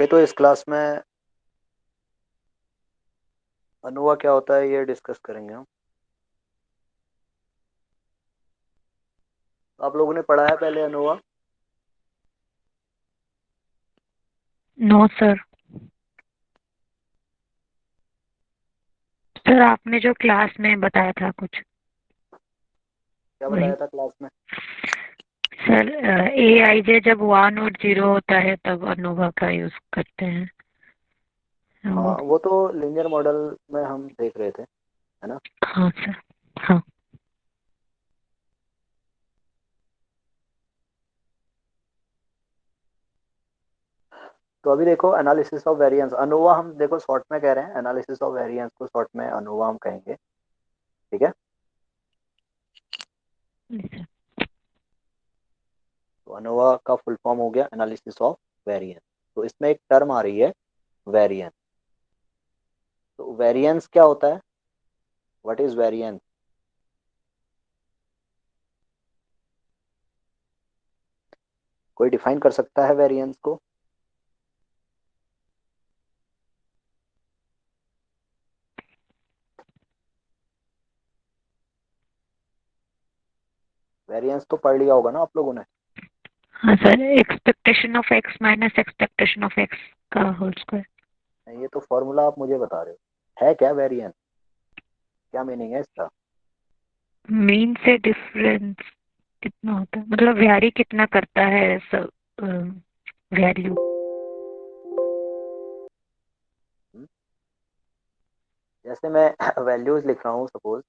Okay, तो इस class में अनोवा क्या होता है ये डिस्कस करेंगे हम। आप लोगों ने पढ़ा है पहले अनोवा? No sir. सर आपने जो क्लास में बताया था कुछ क्या बताया वही। था क्लास में? सर ए आई जे जब 1 और 0 होता है तब अनोवा का यूज करते हैं हाँ, वो। वो तो लीनियर मॉडल में हम देख रहे थे, है ना। हाँ सर। हाँ। तो अभी देखो, एनालिसिस ऑफ वेरिएंस अनोवा हम देखो शॉर्ट में कह रहे हैं, एनालिसिस ऑफ वेरिएंस को शॉर्ट में अनोवा हम कहेंगे। ठीक है। जी सर। तो अनोवा का फुल फॉर्म हो गया एनालिसिस ऑफ वेरिएंस। तो इसमें एक टर्म आ रही है, वेरिएंस। तो वेरिएंस क्या होता है? What is variance? कोई डिफाइन कर सकता है वेरिएंस को? वेरिएंस तो पढ़ लिया होगा ना आप लोगों ने। हाँ sir, expectation of x minus expectation of x का होल स्क्वायर। ये तो फॉर्मूला आप मुझे बता रहे हो, है क्या वेरिएंस? क्या मीनिंग है इसका? मीन से डिफरेंस कितना होता है, मतलब वैरी कितना करता है सब वैल्यू। हम्म? जैसे मैं वैल्यूज लिख रहा हूँ सपोज,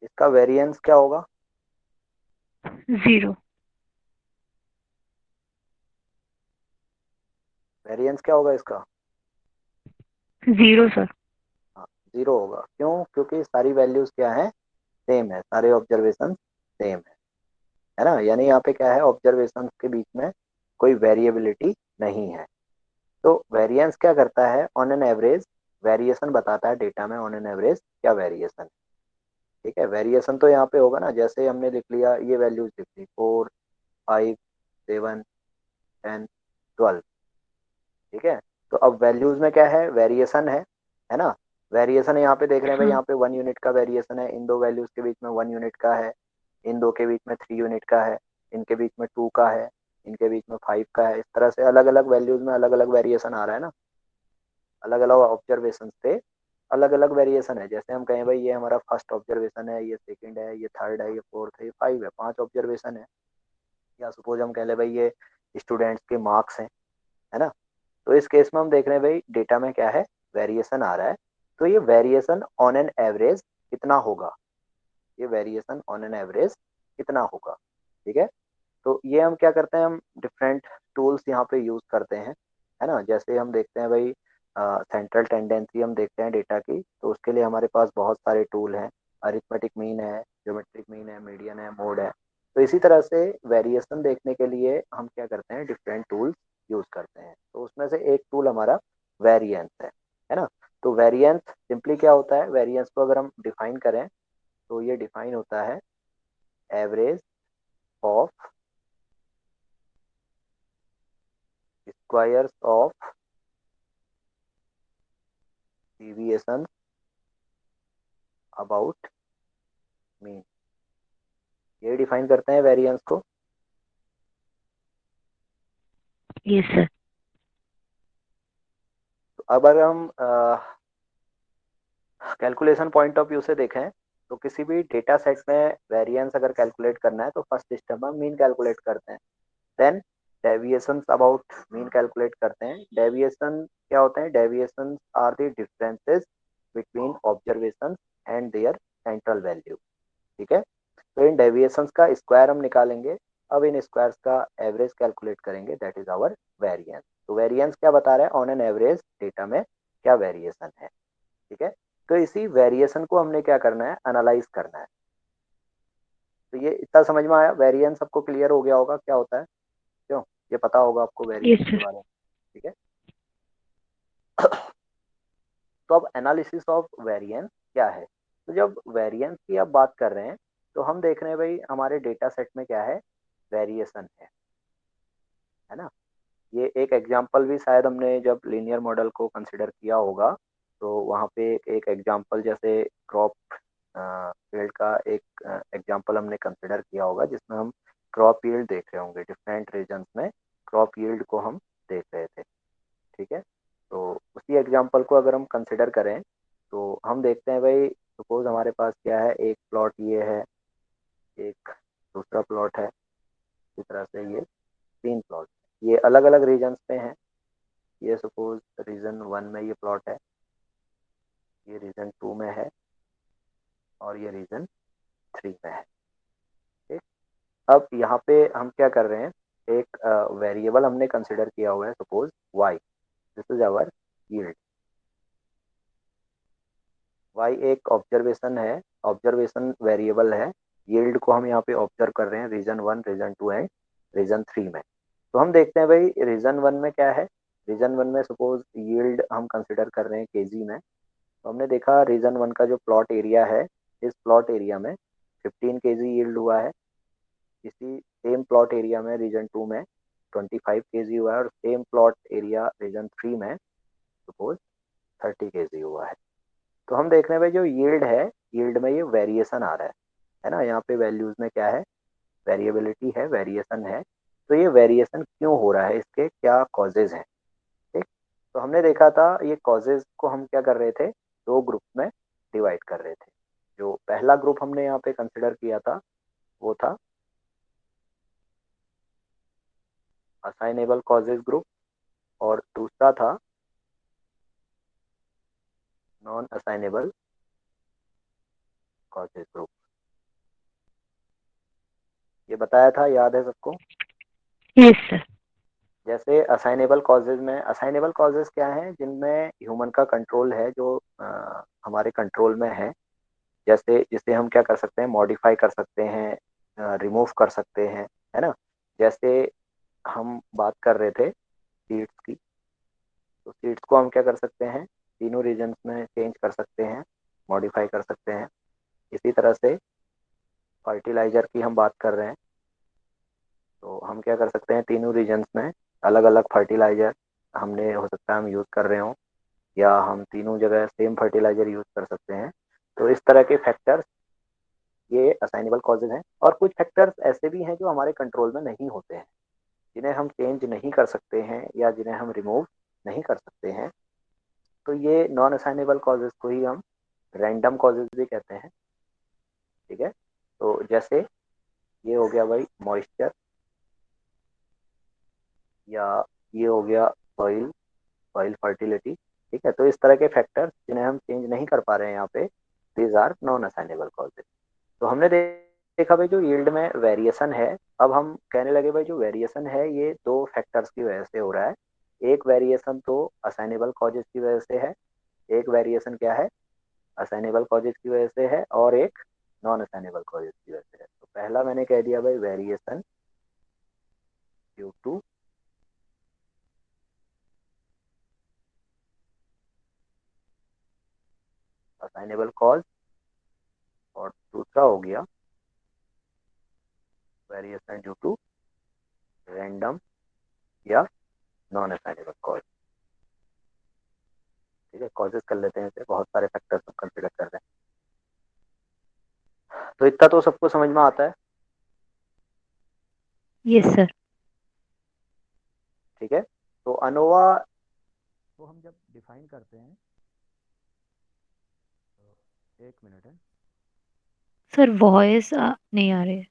इसका वेरिएंस क्या होगा? 0। वेरिएंस क्या होगा इसका? 0 सर। हाँ, जीरो होगा। क्यों? क्योंकि सारी वैल्यूज क्या है? सेम है, सारे ऑब्जर्वेशन सेम है ना। यानी यहाँ पे क्या है, ऑब्जर्वेशन के बीच में कोई वेरिएबिलिटी नहीं है। तो वेरिएंस क्या करता है? ऑन एन एवरेज वेरिएशन बताता है डेटा में, ऑन एन एवरेज क्या वेरिएशन। ठीक है, वेरिएशन तो यहाँ पे होगा ना, जैसे हमने लिख लिया, ये वैल्यूज लिख ली 4, 5, 7, 10, 12। ठीक है। तो अब वैल्यूज में क्या है? वेरिएशन है ना। वेरिएशन यहाँ पे देख रहे हैं भाई, हाँ। यहाँ पे 1 यूनिट का वेरिएशन है, इन दो वैल्यूज के बीच में 1 यूनिट का है, इन दो के बीच में 3 यूनिट का है, इनके बीच में 2 का है, इनके बीच में 5 का है। इस तरह से अलग अलग वैल्यूज में अलग अलग वेरिएशन आ रहा है ना, अलग अलग ऑब्जर्वेशन पे अलग अलग वेरिएशन है। जैसे हम कहें भाई ये हमारा फर्स्ट ऑब्जर्वेशन है, ये सेकंड है, ये थर्ड है, ये फोर्थ है, ये 5 है, 5 ऑब्जर्वेशन है। या सपोज हम कह ले भाई ये स्टूडेंट्स के मार्क्स हैं, है ना। तो इस केस में हम देख रहे हैं भाई डेटा में क्या है, वेरिएशन आ रहा है। तो ये वेरिएशन ऑन एन एवरेज कितना होगा? ये वेरिएशन ऑन एन एवरेज कितना होगा? ठीक है। तो ये हम क्या करते हैं, हम डिफरेंट टूल्स यहाँ पे यूज करते हैं, है ना। जैसे हम देखते हैं भाई, सेंट्रल टेंडेंसी हम देखते हैं डेटा की, तो उसके लिए हमारे पास बहुत सारे टूल हैं। अरिथमेटिक मीन है, ज्योमेट्रिक मीन है, मीडियन है, मोड है। तो इसी तरह से वेरिएशन देखने के लिए हम क्या करते हैं, डिफरेंट टूल्स यूज करते हैं। तो उसमें से एक टूल हमारा वेरिएंस है ना। तो वेरिएंस सिंपली क्या होता है? वेरिएंस को अगर हम डिफाइन करें तो ये डिफाइन होता है average of squares of deviation about mean. ये डिफाइन करते हैं वेरिएंस को। ये सर। तो अब अगर हम कैलकुलेशन पॉइंट ऑफ व्यू से देखें, तो किसी भी डेटा सेट में वेरिएंस अगर कैलकुलेट करना है तो फर्स्ट स्टेप में मीन कैलकुलेट करते हैं, then deviation about mean calculate करते हैं। डेविएशन क्या होते हैं? Deviations are the differences between observation and their central value. ठीक है। तो इन डेविएशंस का स्क्वायर हम निकालेंगे। अब इन स्क्वायर्स का एवरेज कैलकुलेट करेंगे, दैट इज आवर वेरिएंस। तो वेरिएंस क्या बता रहा है? ऑन एन एवरेज डेटा में क्या वेरिएशन है। ठीक है। तो इसी वेरिएशन को हमने क्या करना है, एनालाइज करना है। तो ये इतना समझ में आया? वेरिएंस सबको क्लियर हो गया होगा क्या होता है? क्यों? ये पता होगा आपको ये वेरिएंस के सर। बारे में। ठीक है। तो अब एनालिसिस ऑफ वेरिएंस क्या है? तो जब वेरिएंस की आप बात कर रहे हैं, तो हम देख रहे हैं भाई हमारे डेटा सेट में क्या है, वेरिएशन है ना। ये एक एग्जांपल भी शायद हमने जब लीनियर मॉडल को कंसिडर किया होगा, तो वहाँ पे एक एग्जांपल जैसे क्रॉप फील्ड का एक एग्जांपल हमने कंसिडर किया होगा, जिसमें हम क्रॉप यील्ड देख रहे होंगे, डिफरेंट रीजन्स में क्रॉप यील्ड को हम देख रहे थे। ठीक है, तो उसी एग्जांपल को अगर हम कंसिडर करें तो हम देखते हैं भाई, सपोज हमारे पास क्या है, एक प्लॉट ये है, एक दूसरा प्लॉट है, इस तरह से ये तीन प्लॉट, ये अलग अलग रीजन्स पे हैं। ये सपोज रीजन वन में ये प्लॉट है, ये रीजन टू में है, और ये रीजन थ्री में है। ठीक, अब यहाँ पे हम क्या कर रहे हैं, एक वेरिएबल हमने कंसिडर किया हुआ है, suppose Y, this is our yield. Y एक ऑब्जर्वेशन है, ऑब्जर्वेशन वेरिएबल है। यील्ड को हम यहाँ पे ऑब्जर्व कर रहे हैं region one, region two and region three में। तो हम देखते हैं भाई रीजन वन में क्या है, रीजन वन में सपोज यील्ड हम कंसिडर कर रहे हैं केजी में। तो हमने देखा रीजन वन का जो प्लॉट एरिया है, इस प्लॉट एरिया में 15 केजी यील्ड हुआ है। इसी सेम प्लॉट एरिया में रीजन टू में 25 केजी हुआ है, और same plot area region three में सपोज 30 केजी हुआ है। तो हम देख रहे हैं भाई जो यील्ड है, यील्ड में ये वेरिएशन आ रहा है ना। यहाँ पे वैल्यूज में क्या है, वेरिएबिलिटी है, वेरिएशन है। तो ये वेरिएशन क्यों हो रहा है, इसके क्या कॉजेज हैं। ठीक, तो हमने देखा था ये कॉजेज को हम क्या कर रहे थे, दो ग्रुप में डिवाइड कर रहे थे। जो पहला ग्रुप हमने यहाँ पे कंसिडर किया था वो था असाइनेबल कॉजेज ग्रुप, और दूसरा था नॉन असाइनेबल कॉजेज ग्रुप। ये बताया था, याद है सबको। Yes sir. जैसे असाइनेबल कॉजेज में, असाइनेबल कॉजेज क्या हैं, जिनमें ह्यूमन का कंट्रोल है, जो हमारे कंट्रोल में है। जैसे जिसे हम क्या कर सकते हैं, मॉडिफाई कर सकते हैं, रिमूव कर सकते हैं, है ना। जैसे हम बात कर रहे थे सीड्स की, तो सीड्स को हम क्या कर सकते हैं, तीनों रीजन्स में चेंज कर सकते हैं, मॉडिफाई कर सकते हैं। इसी तरह से फर्टिलाइजर की हम बात कर रहे हैं, तो हम क्या कर सकते हैं, तीनों रीजन्स में अलग अलग फर्टिलाइजर हमने, हो सकता है हम यूज़ कर रहे हों, या हम तीनों जगह सेम फर्टिलाइजर यूज़ कर सकते हैं। तो इस तरह के फैक्टर्स ये असाइनेबल कॉजेज हैं। और कुछ फैक्टर्स ऐसे भी हैं जो हमारे कंट्रोल में नहीं होते हैं, जिन्हें हम चेंज नहीं कर सकते हैं, या जिन्हें हम रिमूव नहीं कर सकते हैं। तो ये नॉन असाइनेबल कॉजेज को ही हम रैंडम कॉजेज भी कहते हैं। ठीक है, तो जैसे ये हो गया भाई मॉइस्चर, या ये हो गया सॉइल, सॉइल फर्टिलिटी। ठीक है, तो इस तरह के फैक्टर्स जिन्हें हम चेंज नहीं कर पा रहे हैं यहाँ पे, these are non assignable causes. तो हमने देखा भाई जो यील्ड में वेरिएशन है, अब हम कहने लगे भाई जो वेरिएशन है ये दो फैक्टर्स की वजह से हो रहा है। एक वेरिएशन तो असाइनेबल कॉजेज की वजह से है, एक वेरिएशन क्या है, असाइनेबल कॉजेज की वजह से है, और एक नॉन असाइनेबल कॉजेज की वजह से है। तो पहला मैंने कह दिया भाई variation due to assignable cause, और दूसरा हो गया वेरिएशन ड्यू टू रैंडम या नॉन असाइनेबल कॉज। ठीक है, कॉजेज कर लेते हैं, इसे बहुत सारे फैक्टर्स हम कंसिडर कर रहे हैं। तो इतना तो सबको समझ में आता है। Yes sir. ठीक है, तो अनोवा को हम जब डिफाइन करते हैं, तो एक मिनट है। सर वॉइस नहीं आ रही है।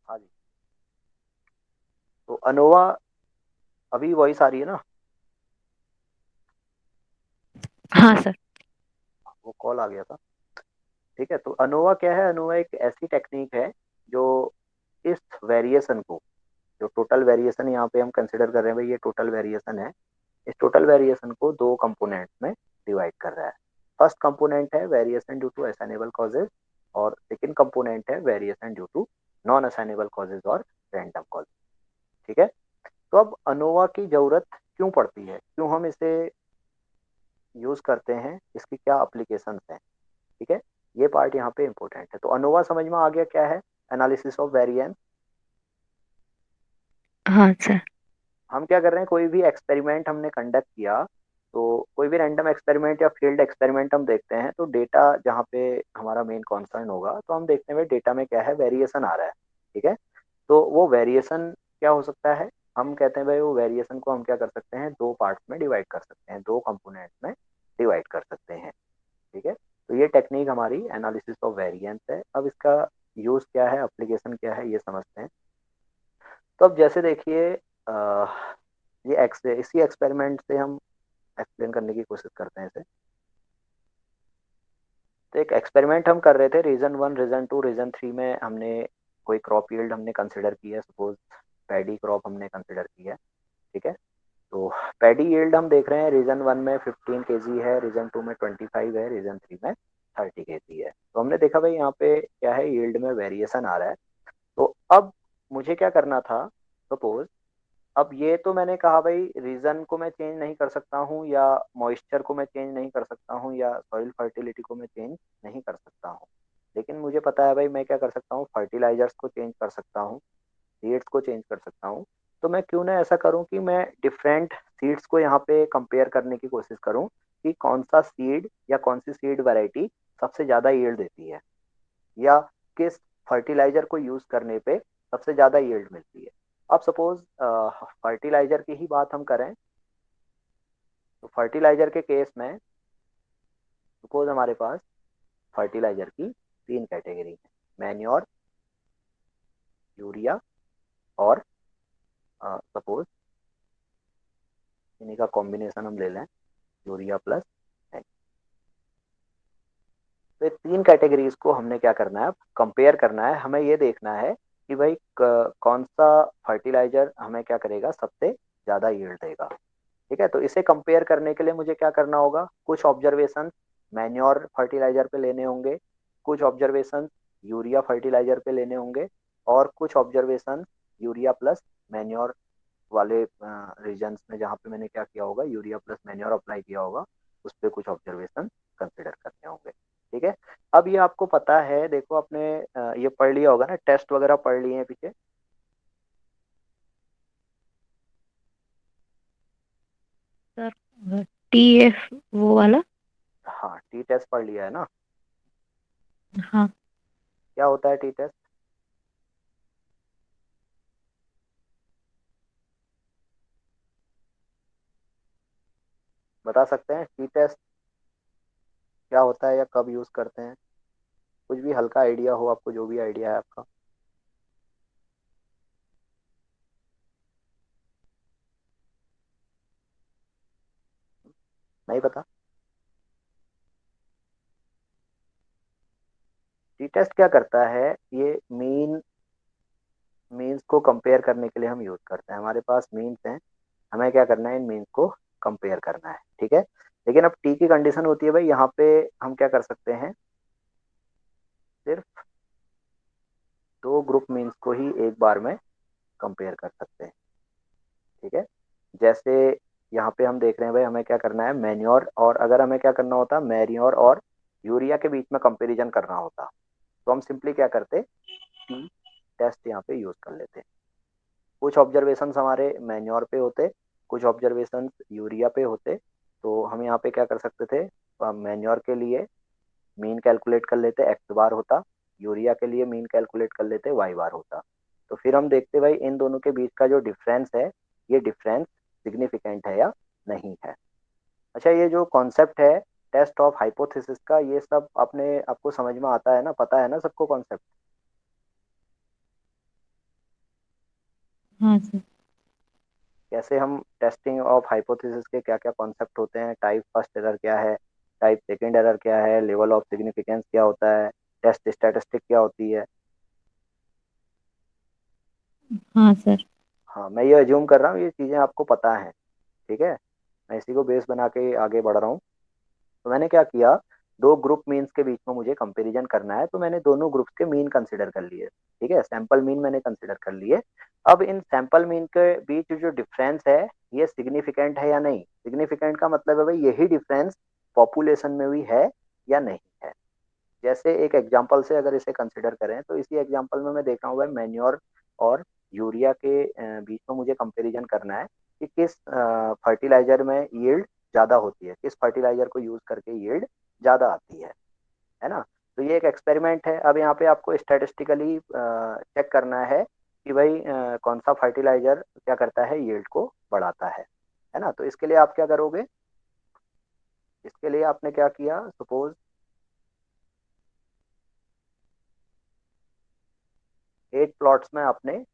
हाँ जी, तो अनोवा, अभी वॉइस आ रही है ना। हाँ सर। वो कॉल आ गया था। ठीक है, तो अनोवा क्या है, अनोवा एक ऐसी टेक्निक है जो इस वेरिएशन को, जो टोटल वेरिएशन यहाँ पे हम कंसिडर कर रहे हैं भाई ये टोटल वेरिएशन है, इस टोटल वेरिएशन को दो कंपोनेंट्स में डिवाइड कर रहा है। फर्स्ट कंपोनेंट है variation due to assignable causes, और सेकंड कंपोनेंट है variation due to non assignable causes और रैंडम कॉज। ठीक है। तो अब अनोवा की जरूरत क्यों पड़ती है, क्यों हम इसे यूज करते हैं, इसकी क्या अप्लीकेशन है। ठीक है, ये पार्ट यहाँ पे इंपॉर्टेंट है। तो अनोवा समझ में आ गया क्या है, एनालिसिस ऑफ वेरिएंस। हाँ सर। हम क्या कर रहे हैं, कोई भी एक्सपेरिमेंट हमने कंडक्ट किया, तो कोई भी रैंडम एक्सपेरिमेंट या फील्ड एक्सपेरिमेंट हम देखते हैं, तो डेटा जहाँ पे हमारा मेन कॉन्सर्न होगा, तो हम देखते हैं डेटा में क्या है, वेरिएशन आ रहा है। ठीक है। तो वो वेरिएशन क्या हो सकता है, हम कहते हैं भाई वो वेरिएशन को हम क्या कर सकते हैं, दो पार्ट्स में डिवाइड कर सकते हैं, दो कंपोनेंट्स में डिवाइड कर सकते हैं। ठीक है। तो ये टेक्निक हमारी एनालिसिस ऑफ वेरिएंस है। अब इसका यूज क्या है, एप्लीकेशन क्या है, ये समझते हैं। तो अब जैसे देखिए, इसी एक्सपेरिमेंट से हम एक्सप्लेन करने की कोशिश करते हैं इसे। तो एक एक्सपेरिमेंट हम कर रहे थे, रीजन 1, रीजन 2, रीजन 3 में हमने कोई क्रॉप यील्ड हमने कंसिडर की है, सपोज पैडी क्रॉप हमने कंसिडर की है। ठीक है। तो पैडी यील्ड हम देख रहे हैं, रीजन 1 में 15 kg है, रीजन 2 में 25 है, रीजन 3 में 30 kg है। तो हमने देखा भाई यहाँ पे क्या है, यील्ड में वेरिएशन आ रहा है। तो अब मुझे क्या करना था, सपोज अब ये तो मैंने कहा भाई रीजन को मैं चेंज नहीं कर सकता हूँ, या मॉइस्चर को मैं चेंज नहीं कर सकता हूँ, या सॉइल फर्टिलिटी को मैं चेंज नहीं कर सकता हूँ। लेकिन मुझे पता है भाई मैं क्या कर सकता हूँ, फर्टिलाइजर्स को चेंज कर सकता हूँ, सीड्स को चेंज कर सकता हूँ। तो मैं क्यों ना ऐसा करूँ कि मैं डिफरेंट सीड्स को यहाँ पे कंपेयर करने की कोशिश करूँ, कि कौन सा सीड या कौन सी सीड वैरायटी सबसे ज़्यादा यील्ड देती है, या किस फर्टिलाइजर को यूज करने पे सबसे ज्यादा यील्ड मिलती है। अब सपोज फर्टिलाइजर की ही बात हम करें, तो फर्टिलाइजर के केस में सपोज हमारे पास फर्टिलाइजर की तीन कैटेगरी है, मैन्योर, यूरिया और सपोज इन्हीं का कॉम्बिनेशन हम ले लें, यूरिया प्लस। तो ये तीन कैटेगरीज को हमने क्या करना है, कंपेयर करना है। हमें ये देखना है कि भाई कौन सा फर्टिलाइजर हमें क्या करेगा, सबसे ज्यादा यील्ड देगा। ठीक है। तो इसे कंपेयर करने के लिए मुझे क्या करना होगा, कुछ ऑब्जर्वेशन मैन्योर फर्टिलाइजर पे लेने होंगे, कुछ ऑब्जर्वेशन यूरिया फर्टिलाइजर पे लेने होंगे, और कुछ ऑब्जर्वेशन यूरिया प्लस मैन्योर वाले रीजन्स में जहाँ पे मैंने क्या किया होगा, यूरिया प्लस मैन्योर अप्लाई किया होगा, उस पर कुछ ऑब्जर्वेशन कंसिडर करने होंगे। ठीक है। अब ये आपको पता है, देखो आपने ये पढ़ लिया होगा ना, टेस्ट वगैरह पढ़ लिए हैं पीछे। सर TF वो वाला। हाँ, टी टेस्ट पढ़ लिया है ना। हाँ क्या होता है टी टेस्ट, बता सकते हैं टी टेस्ट क्या होता है या कब यूज करते हैं, कुछ भी हल्का आइडिया हो आपको, जो भी आइडिया है आपका। नहीं पता। टी टेस्ट क्या करता है, ये मीन्स को कंपेयर करने के लिए हम यूज करते हैं। हमारे पास मीन्स हैं, हमें क्या करना है, इन मीन्स को कंपेयर करना है। ठीक है। लेकिन अब टी की कंडीशन होती है भाई, यहाँ पे हम क्या कर सकते हैं, सिर्फ दो ग्रुप मीन्स को ही एक बार में कंपेयर कर सकते हैं। ठीक है। जैसे यहाँ पे हम देख रहे हैं भाई, हमें क्या करना है, मैन्योर, और अगर हमें क्या करना होता, मैन्योर और यूरिया के बीच में कंपैरिजन करना होता, तो हम सिंपली क्या करते, टी टेस्ट यहाँ पे यूज कर लेते। कुछ ऑब्जर्वेशंस हमारे मैन्योर पे होते, कुछ ऑब्जर्वेशंस यूरिया पे होते। तो हम यहाँ पे क्या कर सकते थे, मैन्योर के लिए मीन कैलकुलेट कर लेते, एक्स बार होता, यूरिया के लिए मीन कैलकुलेट कर लेते, वाई बार होता। तो फिर हम देखते भाई इन दोनों के बीच का जो डिफरेंस है, ये डिफरेंस सिग्निफिकेंट है या नहीं है। अच्छा, ये जो कॉन्सेप्ट है टेस्ट ऑफ हाइपोथेसिस का, ये सब अपने आपको समझ में आता है ना, पता है ना सबको कॉन्सेप्ट। हाँ सर। कैसे हम टेस्टिंग ऑफ हाइपोथेसिस के क्या क्या कॉन्सेप्ट होते हैं, टाइप फर्स्ट एरर क्या है, टाइप सेकंड एरर क्या है, लेवल ऑफ सिग्निफिकेंस क्या होता है, टेस्ट स्टैटिस्टिक क्या होती है। हाँ सर। हाँ, मैं ये अज्यूम कर रहा हूँ ये चीज़ें आपको पता हैं। ठीक है, मैं इसी को बेस बना के आगे बढ़ रहा हूँ। तो मैंने क्या किया, दो ग्रुप मीन्स के बीच में मुझे कंपैरिजन करना है, तो मैंने दोनों ग्रुप्स के मीन कंसिडर कर लिए। ठीक है, सैंपल मीन मैंने कंसिडर कर लिए। अब इन सैंपल मीन के बीच जो डिफरेंस है, ये सिग्निफिकेंट है या नहीं। सिग्निफिकेंट का मतलब है भाई यही डिफरेंस पॉपुलेशन में भी है या नहीं है। जैसे एक एग्जांपल से अगर इसे कंसिडर करें, तो इसी एग्जांपल में मैं देख रहा हूँ भाई मैन्योर और यूरिया के बीच में मुझे कंपैरिजन करना है कि किस फर्टिलाइजर में यील्ड ज़्यादा होती है, किस फर्टिलाइजर को यूज़ करके यील्ड ज़्यादा आती है ना। तो ये एक एक्सपेरिमेंट है। अब यहाँ पे आपको स्टैटिस्टिकली चेक करना है कि भाई कौन सा फर्टिलाइजर क्या करता है, यील्ड को बढ़ाता है ना। तो इसके लिए आप क्या करोगे, इसके लिए आपने क्या किया, सपोज 8 प्लॉट्स में आपने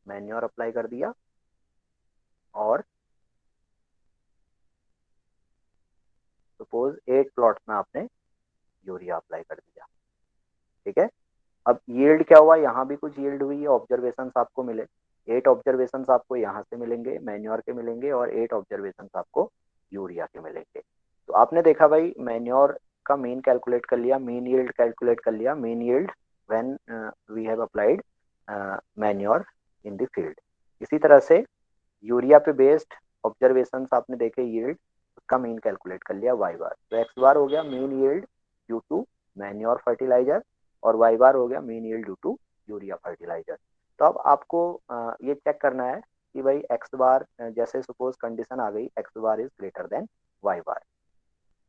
मैन्योर अप्लाई कर दिया और सपोज 8 प्लॉट्स में आपने यूरिया अप्लाई कर दिया। ठीक है, अब यील्ड क्या हुआ, यहाँ भी कुछ यील्ड हुई है, ऑब्जर्वेशन आपको मिले। 8 ऑब्जर्वेशन आपको यहाँ से मिलेंगे, मैन्योर के मिलेंगे, और 8 ऑब्जर्वेशन आपको यूरिया के मिलेंगे। तो आपने देखा भाई मैन्योर का मीन कैलकुलेट कर लिया, मीन यील्ड कैलकुलेट कर लिया, mean yield when we have applied manure in the field. इसी तरह से यूरिया पे बेस्ड ऑब्जर्वेशन आपने देखे यील्ड, उसका मीन कैलकुलेट कर लिया वाई बार। तो एक्स बार हो गया mean yield due to manure fertiliser, और वाई बार हो गया mean yield due to urea fertiliser. तो अब आपको ये चेक करना है कि भाई एक्स बार, जैसे सपोज कंडीशन आ गई X bar is greater than Y bar,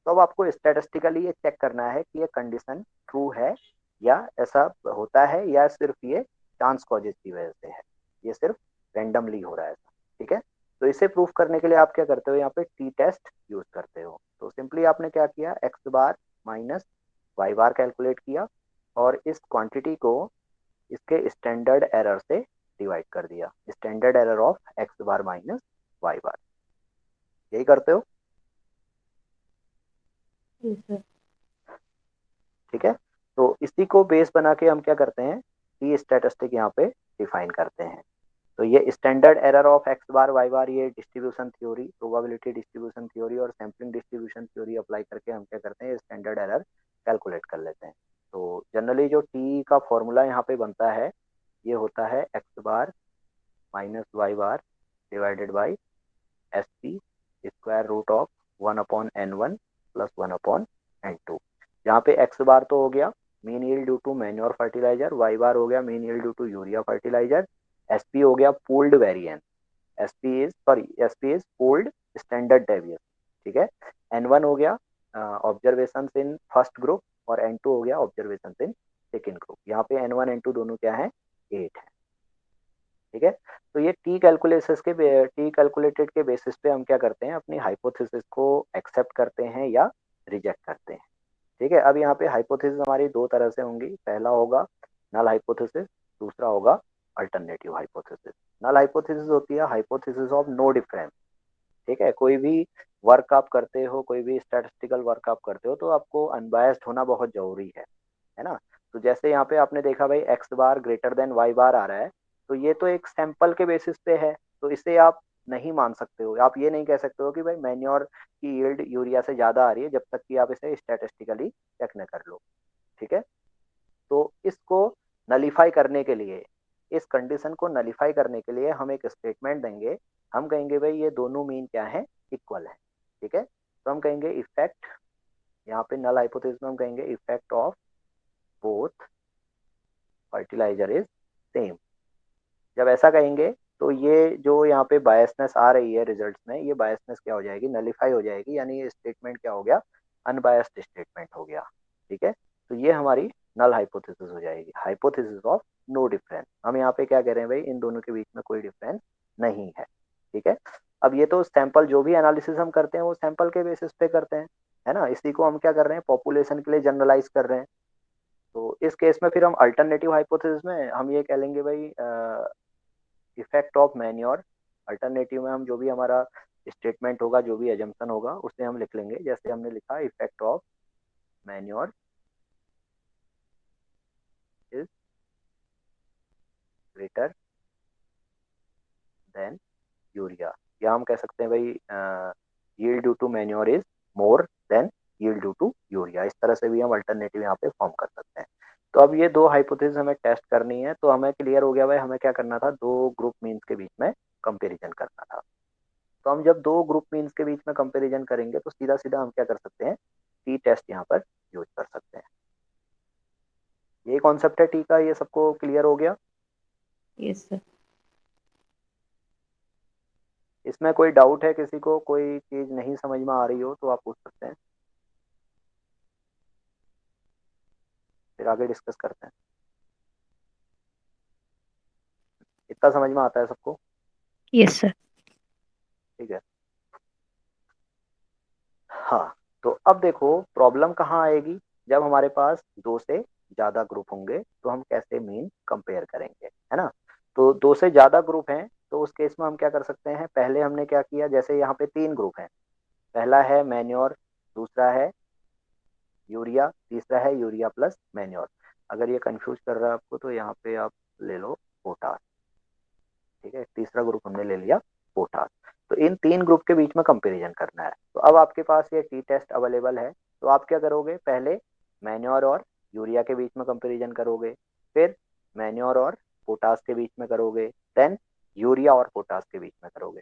तो अब आपको स्टेटिस्टिकली ये चेक करना है कि ये कंडीशन ट्रू है, या ऐसा होता है, या सिर्फ ये चांस कॉजेज की वजह से है, ये सिर्फ रेंडमली हो रहा है ऐसा। ठीक है, तो इसे प्रूफ करने के लिए आप क्या करते हो, यहाँ पे टी टेस्ट यूज करते हो। तो सिंपली आपने क्या किया, एक्स बार माइनस वाई बार कैलकुलेट किया, और इस क्वांटिटी को इसके स्टैंडर्ड एरर से डिवाइड कर दिया, standard error of X bar minus Y bar. यही करते हो। जी सर। ठीक है, तो इसी को बेस बना के हम क्या करते हैं, टी स्टैटिस्टिक यहाँ पे डिफाइन करते हैं। तो ये standard error of X bar Y bar, ये distribution theory, probability distribution theory और सैम्पलिंग डिस्ट्रीब्यूशन थ्योरी अप्लाई करके हम क्या करते हैं, स्टैंडर्ड एरर कैलकुलेट कर लेते हैं। तो जनरली जो टी का फॉर्मूला यहाँ पे बनता है, ये होता है X bar minus Y bar divided by S P square root of 1/n1 plus 1/n2। यहाँ पे एक्स बार तो हो गया mean yield due to manure fertiliser, Y bar हो गया mean yield due to urea fertiliser, S P हो गया pooled variance, S P is pooled standard deviation. ठीक है, N1 हो गया ऑब्जर्वेशन इन फर्स्ट ग्रुप, और N2 हो गया ऑब्जर्वेशन इन सेकेंड ग्रुप। यहाँ पे N1 N2 दोनों क्या है, 8 है। ठीक है, तो ये टी कैलकुलेटेड के बेसिस पे हम क्या करते हैं, अपनी हाइपोथेसिस को एक्सेप्ट करते हैं या रिजेक्ट करते हैं। ठीक है, अब यहाँ पे हाइपोथेसिस हमारी दो तरह से होंगी, पहला होगा नल हाइपोथेसिस, दूसरा होगा अल्टरनेटिव हाइपोथेसिस। नल हाइपोथेसिस होती है हाइपोथेसिस ऑफ नो डिफरेंस। ठीक है, कोई भी वर्क आप करते हो, कोई भी स्टैटिस्टिकल वर्क आप करते हो, तो आपको अनबायस्ड होना बहुत जरूरी है ना। तो जैसे यहाँ पे आपने देखा भाई एक्स बार ग्रेटर देन वाई बार आ रहा है, तो ये तो एक सैंपल के बेसिस पे है, तो इसे आप नहीं मान सकते हो, आप ये नहीं कह सकते हो कि भाई मैन्योर की यील्ड यूरिया से ज्यादा आ रही है, जब तक कि आप इसे स्टैटिस्टिकली चेक न कर लो। ठीक है, तो इसको नलीफाई करने के लिए, इस कंडीशन को नलीफाई करने के लिए हम एक स्टेटमेंट देंगे। हम कहेंगे भाई ये दोनों मीन क्या है, इक्वल है। ठीक है, तो हम कहेंगे इफेक्ट, यहाँ पे नल हाइपोथेसिस में हम कहेंगे effect of both fertiliser is same. जब ऐसा कहेंगे, तो ये जो यहाँ पे बायसनेस आ रही है रिजल्ट्स में, ये बायसनेस क्या हो जाएगी, नलीफाई हो जाएगी, यानी ये स्टेटमेंट क्या हो गया, अनबायस्ड स्टेटमेंट हो गया। ठीक है, तो ये हमारी नल हाइपोथेसिस हो जाएगी, हाइपोथेसिस ऑफ नो डिफरेंस। हम यहाँ पे क्या कह रहे हैं भाई, इन दोनों के बीच में कोई डिफरेंस नहीं है। ठीक है, अब ये तो सैंपल, जो भी एनालिसिस हम करते हैं वो सैंपल के बेसिस पे करते हैं, है ना। इसी को हम क्या कर रहे हैं, पॉपुलेशन के लिए जनरलाइज कर रहे हैं। तो इस केस में फिर हम अल्टरनेटिव हाइपोथेसिस में हम ये कह लेंगे भाई इफेक्ट ऑफ मैन्योर। अल्टरनेटिव में हम जो भी हमारा स्टेटमेंट होगा, जो भी एजम्पशन होगा, उसे हम लिख लेंगे, जैसे हमने लिखा effect of manure is greater than urea, या हम कह सकते हैं भाई yield due to manure is more than yield due to urea. इस तरह से भी हम अल्टरनेटिव यहाँ पे फॉर्म कर सकते हैं। तो अब ये दो हाइपोथेसिस हमें टेस्ट करनी है, तो हमें क्लियर हो गया भाई हमें क्या करना था, दो ग्रुप मीन्स के बीच में कंपेरिजन करना था। तो हम जब दो ग्रुप मीन्स के बीच में कंपेरिजन करेंगे तो सीधा सीधा हम क्या कर सकते हैं, टी टेस्ट यहाँ पर यूज कर सकते हैं। ये कॉन्सेप्ट है टी का, ये सबको क्लियर हो गया। Yes sir. इसमें कोई डाउट है किसी को, कोई चीज नहीं समझ में आ रही हो तो आप पूछ सकते हैं, फिर आगे डिस्कस करते हैं। इतना समझ में आता है सबको? Yes sir. ठीक है। हाँ, तो अब देखो प्रॉब्लम कहाँ आएगी, जब हमारे पास दो से ज्यादा ग्रुप होंगे तो हम कैसे मीन कंपेयर करेंगे, है ना। तो दो से ज्यादा ग्रुप हैं तो उस केस में हम क्या कर सकते हैं, पहले हमने क्या किया, जैसे यहाँ पे तीन ग्रुप हैं, पहला है मैन्योर, दूसरा है यूरिया, तीसरा है यूरिया प्लस मैन्योर। अगर ये कंफ्यूज कर रहा है आपको तो यहाँ पे आप ले लो पोटास। ठीक है, तीसरा ग्रुप हमने ले लिया पोटास। तो इन तीन ग्रुप के बीच में कंपैरिजन करना है। तो अब आपके पास ये टी टेस्ट अवेलेबल है, तो आप क्या करोगे, पहले मैन्योर और यूरिया के बीच में कंपैरिजन करोगे, फिर मैन्योर और पोटास के बीच में करोगे, देन यूरिया और पोटास के बीच में करोगे,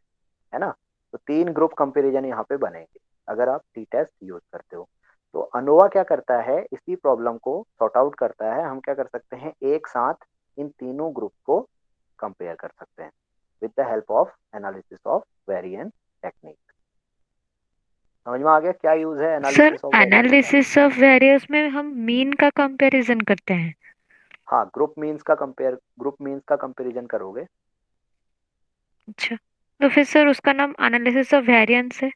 है ना। तो तीन ग्रुप कंपैरिजन यहाँ पे बनेंगे अगर आप टी टेस्ट यूज करते हो। तो अनोवा क्या करता है, इसी प्रॉब्लम को सॉर्ट आउट करता है। हम क्या कर सकते हैं, एक साथ इन तीनों ग्रुप को कंपेयर कर सकते हैं with the help of analysis of variance technique. समझ में आ गया क्या यूज है सर एनालिसिस ऑफ वेरिएंस का? एनालिसिस ऑफ वेरियस में हम मीन का कंपैरिजन करते हैं। हाँ, ग्रुप मीन्स का कंपेरिजन करोगे। अच्छा, तो फिर सर उसका नाम एनालिसिस ऑफ वेरियंस है।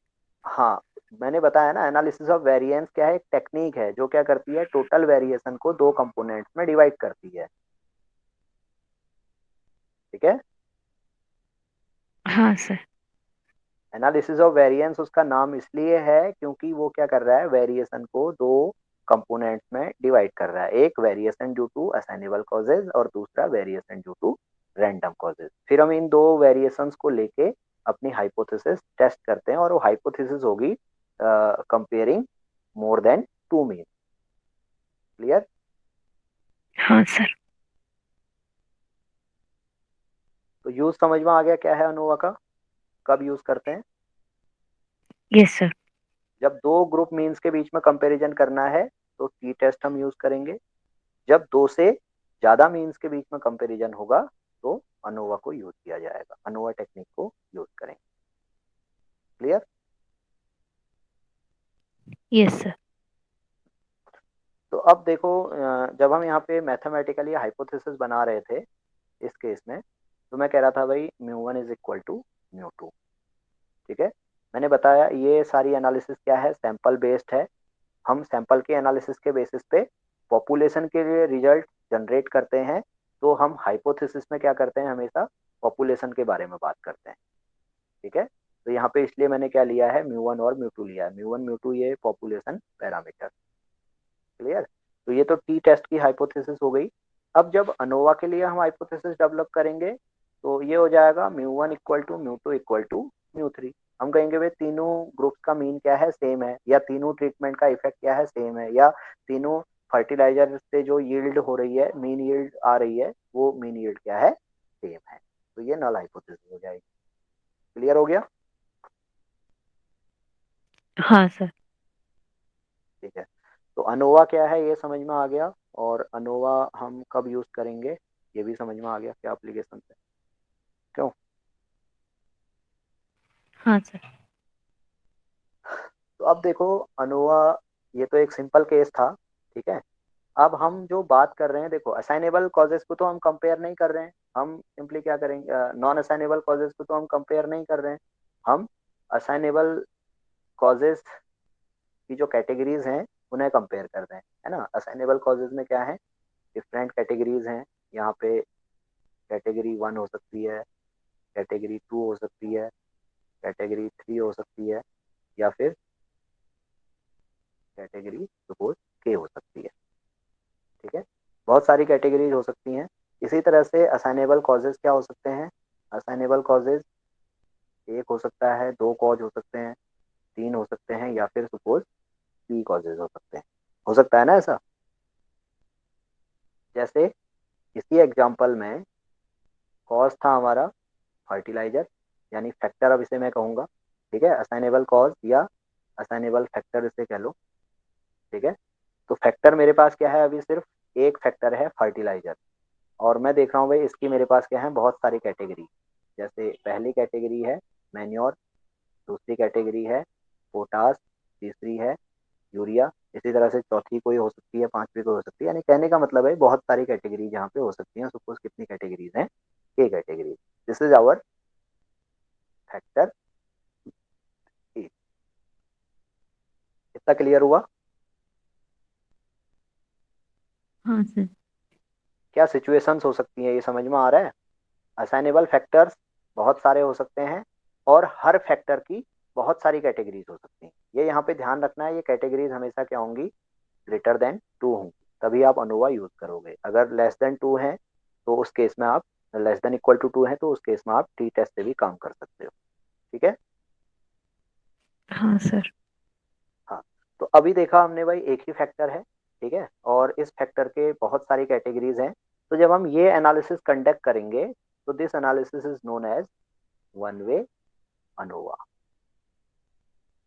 हाँ, मैंने बताया ना, एनालिसिस ऑफ वेरिएंस क्या है, एक टेक्निक है जो क्या करती है, टोटल वेरिएशन को दो कंपोनेंट्स में डिवाइड करती है। ठीक है। हाँ सर। एनालिसिस ऑफ वेरिएंस उसका नाम इसलिए है क्योंकि वो क्या कर रहा है, वेरिएशन को दो कंपोनेंट्स में डिवाइड कर रहा है, एक variation due to assignable causes और दूसरा variation due to random causes. फिर हम इन दो वेरिएशंस को लेके अपनी हाइपोथेसिस टेस्ट करते हैं और वो हाइपोथेसिस होगी comparing more than two mean. Clear? हाँ सर। तो यूज समझ में आ गया क्या है अनोवा का, कब यूज करते हैं, यस सर। जब दो ग्रुप मीन्स के बीच में कंपैरिजन करना है तो टी टेस्ट हम यूज करेंगे, जब दो से ज्यादा मीन्स के बीच में कंपैरिजन होगा तो अनोवा को यूज किया जाएगा, अनोवा टेक्निक को यूज करेंगे। क्लियर? Yes sir. तो अब देखो जब हम यहाँ पे मैथमेटिकली हाइपोथेसिस बना रहे थे इस केस में, तो मैं कह रहा था भाई mu 1 is equal to mu 2। ठीक है, मैंने बताया ये सारी एनालिसिस क्या है, सैंपल बेस्ड है। हम सैंपल के एनालिसिस के बेसिस पे पॉपुलेशन के लिए रिजल्ट जनरेट करते हैं। तो हम हाइपोथेसिस में क्या करते हैं, हमेशा पॉपुलेशन के बारे में बात करते हैं। ठीक है, तो यहाँ पे इसलिए मैंने क्या लिया है, म्यू 1 और म्यू 2 लिया है, म्यू 1 म्यू 2 ये पॉपुलेशन पैरामीटर। क्लियर? तो ये तो टी टेस्ट की हाइपोथेसिस हो गई। अब जब अनोवा के लिए हम हाइपोथेसिस डेवलप करेंगे तो ये हो जाएगा mu 1 equal to mu 2 equal to mu 3। हम कहेंगे भाई तीनों ग्रुप्स का मीन क्या है, सेम है, या तीनों ट्रीटमेंट का इफेक्ट क्या है, सेम है, या तीनों फर्टिलाइजर से जो यील्ड हो रही है, मीन यील्ड आ रही है, वो मीन यील्ड क्या है, सेम है। तो ये नल हाइपोथेसिस हो जाएगी। क्लियर हो गया? हाँ सर। ठीक है, तो अनोवा क्या है ये समझ में आ गया, और अनोवा हम कब यूज करेंगे ये भी समझ में आ गया क्या एप्लीकेशन से। क्यों? हाँ सर। तो अब देखो अनोवा, ये तो एक सिंपल केस था। ठीक है, अब हम जो बात कर रहे हैं, देखो असाइनेबल कॉजेस को तो हम कंपेयर नहीं कर रहे हैं, हम सिंपली क्या करेंगे, नॉन असाइनेबल कॉजेस को तो हम कंपेयर नहीं कर रहे हैं, हम असाइनेबल कॉजेस की जो कैटेगरीज हैं उन्हें कंपेयर कर रहे हैं, है ना। असाइनेबल कॉजेज में क्या है, डिफरेंट कैटेगरीज हैं यहाँ पे। कैटेगरी 1 हो सकती है, कैटेगरी 2 हो सकती है, कैटेगरी 3 हो सकती है, या फिर कैटेगरी सपोज के हो सकती है। ठीक है, बहुत सारी कैटेगरीज हो सकती हैं। इसी तरह से असाइनेबल कॉजेज क्या हो सकते हैं, असाइनेबल कॉजेज एक हो सकता है, दो कॉज हो सकते हैं, तीन हो सकते हैं, या फिर सपोज पी कॉजेज हो सकते हैं। हो सकता है ना ऐसा? जैसे इसी एग्जांपल में कॉज था हमारा फर्टिलाइजर, यानी फैक्टर अब इसे मैं कहूंगा। ठीक है, असाइनेबल कॉज या असाइनेबल फैक्टर इसे कह लो। ठीक है, तो फैक्टर मेरे पास क्या है, अभी सिर्फ एक फैक्टर है फर्टिलाइजर। और मैं देख रहा हूँ भाई इसकी मेरे पास क्या है, बहुत सारी कैटेगरी। जैसे पहली कैटेगरी है मैन्योर, दूसरी कैटेगरी है पोटास, तीसरी है यूरिया, इसी तरह से चौथी कोई हो सकती है, पांचवी कोई हो सकती है। यानी कहने का मतलब है बहुत सारी कैटेगरी यहाँ पे हो सकती हैं। सपोज कितनी कैटेगरीज हैं, K category. This is our factor A. इतना क्लियर हुआ? हाँ सर। क्या सिचुएशंस हो सकती हैं, ये समझ में आ रहा है? असाइनेबल फैक्टर्स बहुत सारे हो सकते हैं, और हर फैक्टर की बहुत सारी कैटेगरीज हो सकती हैं। ये यहाँ पे ध्यान रखना है, ये कैटेगरीज हमेशा क्या होंगी, ग्रेटर देन टू होंगी। तभी आप अनोवा यूज करोगे। अगर लेस देन टू है तो उस केस में आप, less than equal to two है तो उस केस में आप टी टेस्ट से भी काम कर सकते हो। ठीक है। हाँ सर। हाँ, तो अभी देखा हमने भाई एक ही फैक्टर है। ठीक है, और इस फैक्टर के बहुत सारी कैटेगरीज हैं। तो जब हम ये एनालिसिस कंडक्ट करेंगे तो this analysis is known as one way ANOVA.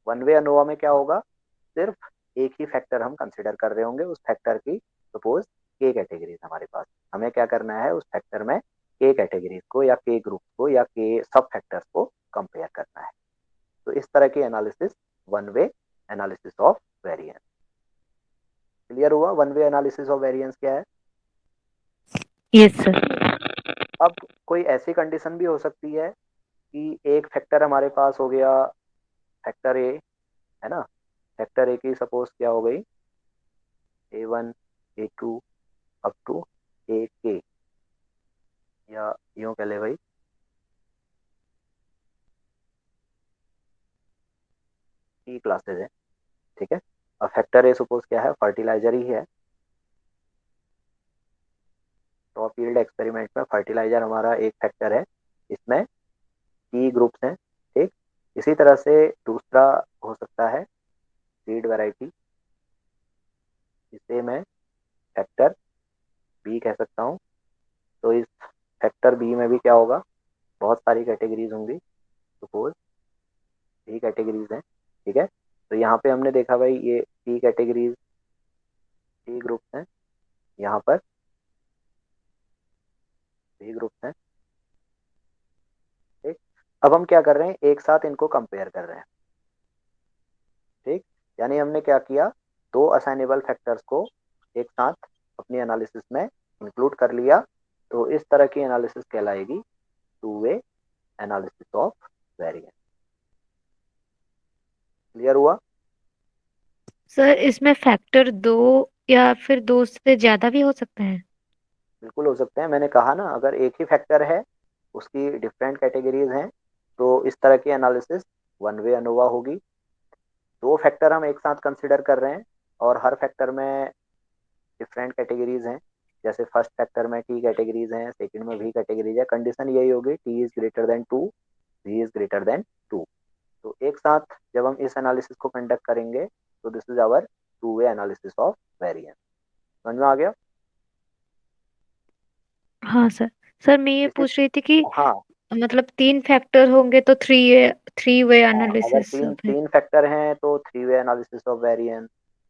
One way ANOVA में क्या होगा, सिर्फ एक ही फैक्टर हम कंसिडर कर रहे होंगे, उस फैक्टर की सपोज के कैटेगरीज हमारे पास। हमें क्या करना है, उस फैक्टर में के कैटेगरीज को या के ग्रुप को या के सब फैक्टर्स को कंपेयर करना है। तो इस तरह की analysis one way analysis of variance. Clear हुआ one way analysis of variance क्या है? Yes sir. अब कोई ऐसी कंडीशन भी हो सकती है कि एक फैक्टर हमारे पास हो गया फैक्टर ए, है ना। फैक्टर ए की सपोज क्या हो गई, A1 A2 up to AK, या यूं कह ले भाई E क्लासेज है। ठीक है, अब फैक्टर ए सपोज क्या है, फर्टिलाइजर ही है। टॉप फील्ड एक्सपेरिमेंट में फर्टिलाइजर हमारा एक फैक्टर है, इसमें ई ग्रुप्स हैं। ठीक, इसी तरह से दूसरा हो सकता है सीड वैरायटी, इसे मैं फैक्टर बी कह सकता हूँ। तो इस फैक्टर बी में भी क्या होगा, बहुत सारी कैटेगरीज होंगी। सपोज बी कैटेगरीज हैं। ठीक है, तो यहाँ पे हमने देखा भाई ये बी कैटेगरीज, बी ग्रुप्स हैं यहाँ पर, बी ग्रुप्स हैं। ठीक, अब हम क्या कर रहे हैं, एक साथ इनको कंपेयर कर रहे हैं। ठीक, यानी हमने क्या किया, दो असाइनेबल फैक्टर्स को एक साथ अपनी एनालिसिस में इंक्लूड कर लिया। तो इस तरह की एनालिसिस कहलाएगी two way analysis of variance. Clear हुआ? सर इसमें फैक्टर दो या फिर दो से ज्यादा भी हो सकते हैं? बिल्कुल हो सकते हैं, मैंने कहा ना, अगर एक ही फैक्टर है उसकी डिफरेंट कैटेगरीज हैं, तो इस तरह की एनालिसिस वन वे अनोवा होगी। दो फैक्टर हम एक साथ कंसिडर कर रहे हैं, और हर फैक्टर में डिफरेंट कैटेगरीज हैं। जैसे फर्स्ट फैक्टर में टी कैटेगरीज हैं, सेकंड में वी कैटेगरीज है। कंडीशन यही होगी, T is greater than two, V is greater than two. तो एक साथ जब हम इस एनालिसिस को कंडक्ट करेंगे तो this is our two way analysis of variance. समझ में आ गया? हाँ सर। सर मैं ये इसी, पूछ रही थी कि हाँ मतलब तीन फैक्टर होंगे तो थ्री वे हाँ, अगर एनालिसिस तीन है। तीन फैक्टर हैं तो three way analysis of variance,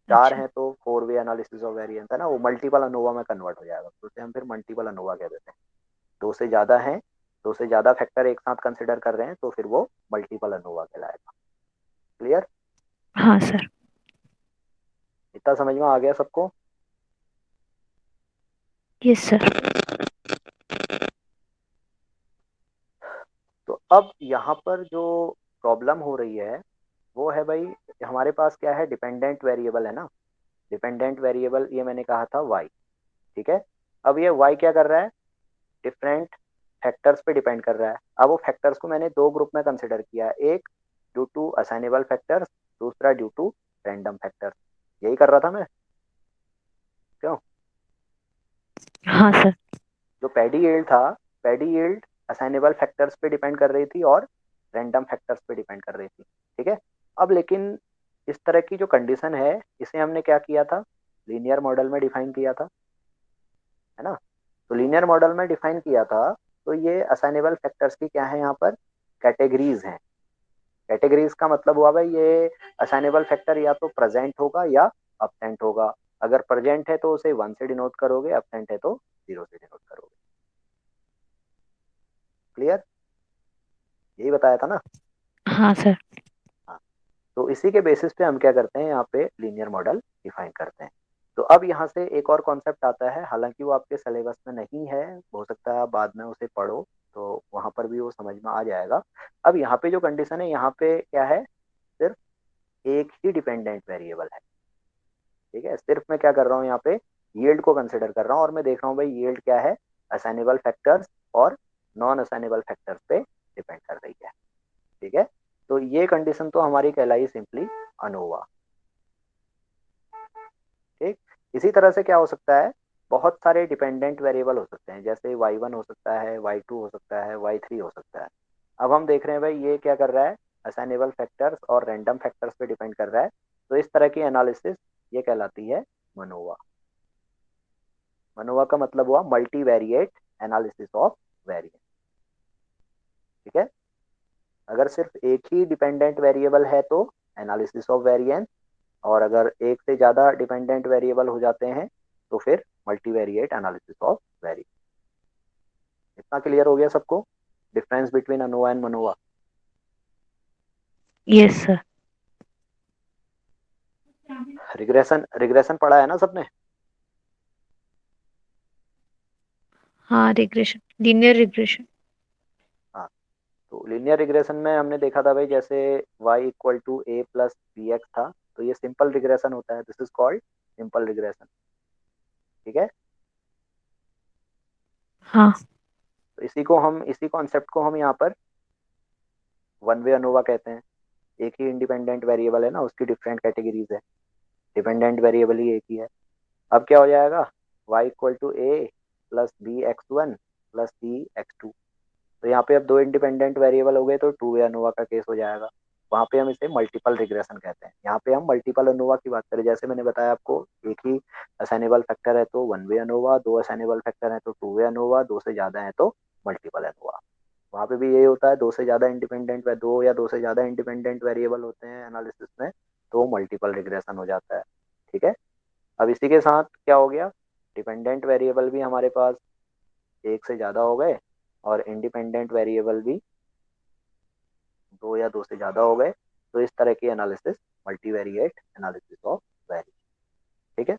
चार अच्छा। हैं तो four way analysis of variance, है ना। वो मल्टीपल अनोवा में कन्वर्ट हो जाएगा, तो उसे हम फिर मल्टीपल अनोवा कह देते हैं। दो से ज्यादा हैं, दो से ज्यादा फैक्टर एक साथ कंसिडर कर रहे हैं तो फिर वो मल्टीपल अनोवा कहलाएगा। क्लियर? हाँ सर। इतना समझ में आ गया सबको? Yes sir. तो अब यहाँ पर जो प्रॉब्लम हो रही है वो है भाई, हमारे पास क्या है, डिपेंडेंट वेरिएबल है ना। डिपेंडेंट वेरिएबल ये मैंने कहा था वाई। ठीक है, अब ये वाई क्या कर रहा है, डिफरेंट फैक्टर्स पे डिपेंड कर रहा है। अब वो फैक्टर्स को मैंने दो ग्रुप में कंसिडर किया, एक ड्यू टू असाइनेबल फैक्टर्स, दूसरा ड्यू टू रैंडम फैक्टर्स। यही कर रहा था मैं, क्यों? हाँ सर। जो पैडी यील्ड था, पैडी यील्ड असाइनेबल फैक्टर्स पे डिपेंड कर रही थी और रैंडम फैक्टर्स पे डिपेंड कर रही थी। ठीक है। अब लेकिन इस तरह की जो कंडीशन है, इसे हमने क्या किया था, लीनियर मॉडल में डिफाइन किया था, है ना। तो लीनियर मॉडल में डिफाइन किया था, तो ये असाइनेबल फैक्टर्स की क्या है यहाँ पर, कैटेगरीज हैं। कैटेगरीज का मतलब हुआ भाई ये असाइनेबल फैक्टर या तो प्रेजेंट होगा या अब्सेंट होगा। अगर प्रेजेंट है तो उसे 1 से डिनोट करोगे, अब्सेंट है तो 0 से डिनोट करोगे। क्लियर, यही बताया था ना। हाँ सर। हाँ। तो इसी के बेसिस पे हम क्या करते हैं, यहाँ पे लीनियर मॉडल डिफाइन करते हैं। तो अब यहाँ से एक और कॉन्सेप्ट आता है, हालांकि वो आपके सिलेबस में नहीं है, हो सकता है आप बाद में उसे पढ़ो, तो वहां पर भी वो समझ में आ जाएगा। अब यहाँ पे जो कंडीशन है, यहाँ पे क्या है, सिर्फ एक ही डिपेंडेंट वेरिएबल है। ठीक है, सिर्फ मैं क्या कर रहा हूँ यहाँ पे, यील्ड को कंसिडर कर रहा हूँ, और मैं देख रहा हूँ भाई यील्ड क्या है, असाइनेबल फैक्टर्स और नॉन असाइनेबल फैक्टर्स पे डिपेंड कर रही है। ठीक है। तो ये कंडीशन तो हमारी कहलाई सिंपली अनोवा। ठीक। इसी तरह से क्या हो सकता है, बहुत सारे डिपेंडेंट वेरिएबल हो सकते हैं, जैसे y1 हो सकता है, y2 हो सकता है, y3 हो सकता है। अब हम देख रहे हैं भाई ये क्या कर रहा है, असाइनेबल फैक्टर्स और रैंडम फैक्टर्स पे डिपेंड कर रहा है। तो इस तरह की एनालिसिस ये कहलाती है मनोवा। मनोवा का मतलब हुआ multi variate analysis of variance. ठीक है। अगर सिर्फ एक ही डिपेंडेंट वेरिएबल है तो एनालिसिस ऑफ वेरिएंस, और अगर एक से ज़्यादा डिपेंडेंट वेरिएबल हो जाते हैं तो फिर मल्टीवेरिएट एनालिसिस ऑफ वेरिएंस। इतना क्लियर हो गया सबको, difference between ANOVA and MANOVA. Yes sir. Regression, regression पढ़ा है ना सबने। हाँ, रिग्रेशन, लीनियर रिग्रेशन। हाँ। तो लीनियर रिग्रेशन में हमने देखा था भाई, जैसे y equal to A plus B X था, तो ये सिंपल रिग्रेशन होता है, this is called simple regression. ठीक है। हाँ। तो इसी कॉन्सेप्ट को हम यहाँ पर वन वे अनोवा कहते हैं। एक ही इंडिपेंडेंट वेरिएबल है ना, उसकी डिफरेंट कैटेगरीज है, डिपेंडेंट वेरिएबल ही एक ही है। अब क्या हो जाएगा, y equal to A plus B X one plus C X two. तो यहाँ पे अब दो इंडिपेंडेंट वेरिएबल हो गए, तो टू वे अनोवा का केस हो जाएगा। वहाँ पे हम इसे मल्टीपल रिग्रेशन कहते हैं। यहाँ पे हम मल्टीपल अनोवा की बात करें, जैसे मैंने बताया आपको, एक ही असाइनेबल फैक्टर है तो वन वे अनोवा, दो असाइनेबल फैक्टर है तो टू वे अनोवा, दो से ज्यादा है तो मल्टीपल अनोवा। वहाँ पे भी यही होता है, दो से ज्यादा इंडिपेंडेंट, दो या दो से ज्यादा इंडिपेंडेंट वेरिएबल होते हैं एनालिसिस में, तो मल्टीपल रिग्रेशन हो जाता है। ठीक है। अब इसी के साथ क्या हो गया, डिपेंडेंट वेरिएबल भी हमारे पास एक से ज़्यादा हो गए, और इंडिपेंडेंट वेरिएबल भी दो या दो से ज़्यादा हो गए। तो इस तरह की analysis multivariate analysis of variance. ठीक है।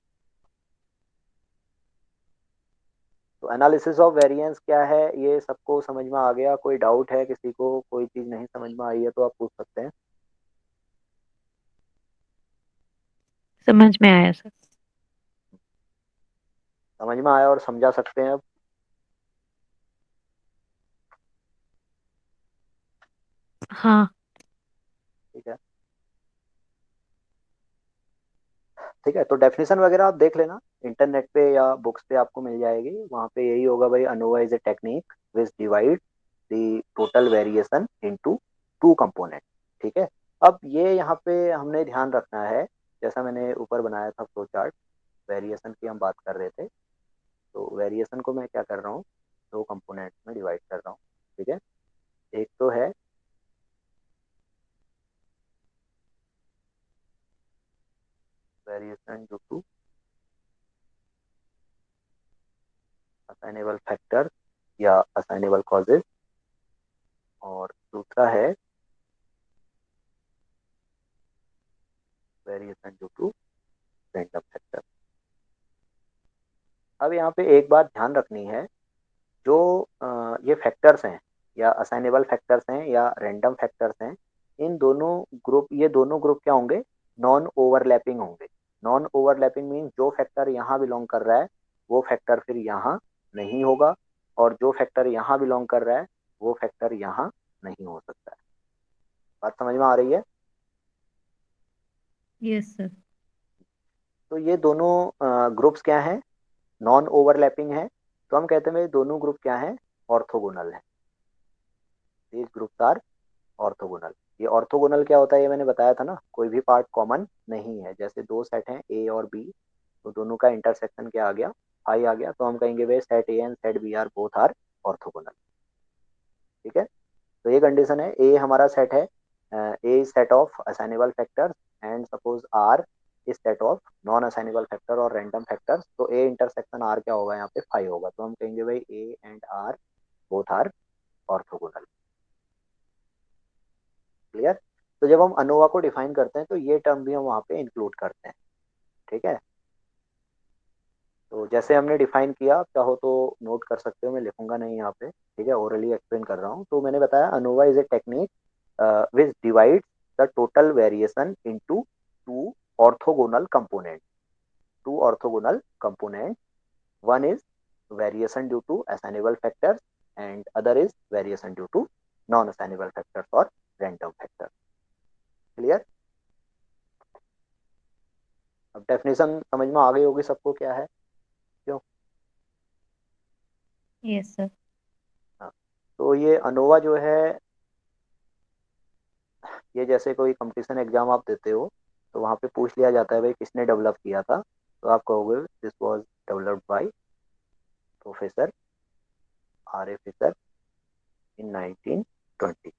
तो एनालिसिस ऑफ वेरिएंस क्या है, ये सबको समझ में आ गया। कोई डाउट है किसी को, कोई चीज़ नहीं समझ में आई है तो आप पूछ सकते हैं। समझ में आया सर। समझ में आया और समझा सकते हैं अब। हाँ। ठीक है। ठीक है, तो डेफिनेशन वगैरह आप देख लेना, इंटरनेट पे या बुक्स पे आपको मिल जाएगी। वहाँ पे यही होगा भाई, ANOVA is a technique which divide the total variation into to component. ठीक है। अब ये यहाँ पे हमने ध्यान रखना है, जैसा मैंने ऊपर बनाया था फ्लो चार्ट, वेरिएशन की हम बात कर रहे थे। तो वेरिएशन को मैं क्या कर रहा हूँ, दो कंपोनेंट में डिवाइड कर रहा हूँ। ठीक है। एक तो है variation due to assignable factor या असाइनेबल कॉजेज, और दूसरा है variation due to random factor. अब यहाँ पे एक बात ध्यान रखनी है, जो ये फैक्टर्स हैं, या असाइनेबल फैक्टर्स हैं या रैंडम फैक्टर्स हैं, इन दोनों ग्रुप, ये दोनों ग्रुप क्या होंगे, नॉन ओवरलैपिंग होंगे। नॉन ओवरलैपिंग मीन जो फैक्टर यहाँ बिलोंग कर रहा है वो फैक्टर फिर यहाँ नहीं होगा, और जो फैक्टर यहाँ बिलोंग कर रहा है वो फैक्टर यहाँ नहीं हो सकता है। बात समझ में आ रही है। Yes sir. तो ये दोनों ग्रुप्स क्या हैं, नॉन ओवरलैपिंग है, तो हम कहते हैं ये दोनों ग्रुप क्या हैं, ऑर्थोगोनल है। these groups are orthogonal. ये ऑर्थोगोनल क्या होता है, ये मैंने बताया था ना, कोई भी पार्ट कॉमन नहीं है। जैसे दो सेट हैं ए और बी, तो दोनों का इंटरसेक्शन क्या आ गया, आई आ गया, तो हम कहेंगे वे set A and set B are both are orthogonal. ठीक है, तो ये कंडीशन है, ए हमारा सेट है, A set of assignable factors and suppose R is set of non assignable factor और रैंडम फैक्टर्स, तो ए इंटरसेक्शन आर क्या होगा, यहाँ पे फाइव होगा, तो हम कहेंगे भाई A and R both are orthogonal. Clear. तो जब हम अनोवा को डिफाइन करते हैं तो ये टर्म भी हम वहाँ पे इंक्लूड करते हैं। ठीक है, तो जैसे हमने डिफाइन किया, आप चाहो तो नोट कर सकते हो, मैं लिखूंगा नहीं यहाँ पे, ठीक है, ओरली एक्सप्लेन कर रहा हूँ। तो मैंने बताया ANOVA is a technique which divide the total variation into two orthogonal component, two orthogonal component, one is variation due to assignable factors and other is variation due to non assignable factors or random factors। Clear. अब definition समझ में आ गई होगी सबको क्या है, क्यों। Yes sir. हाँ, तो ये अनोवा जो है, ये जैसे कोई कंपटीशन एग्जाम आप देते हो, तो वहाँ पे पूछ लिया जाता है भाई किसने डेवलप किया था, तो आप कहोगे this was developed by professor R A Fisher in 1920।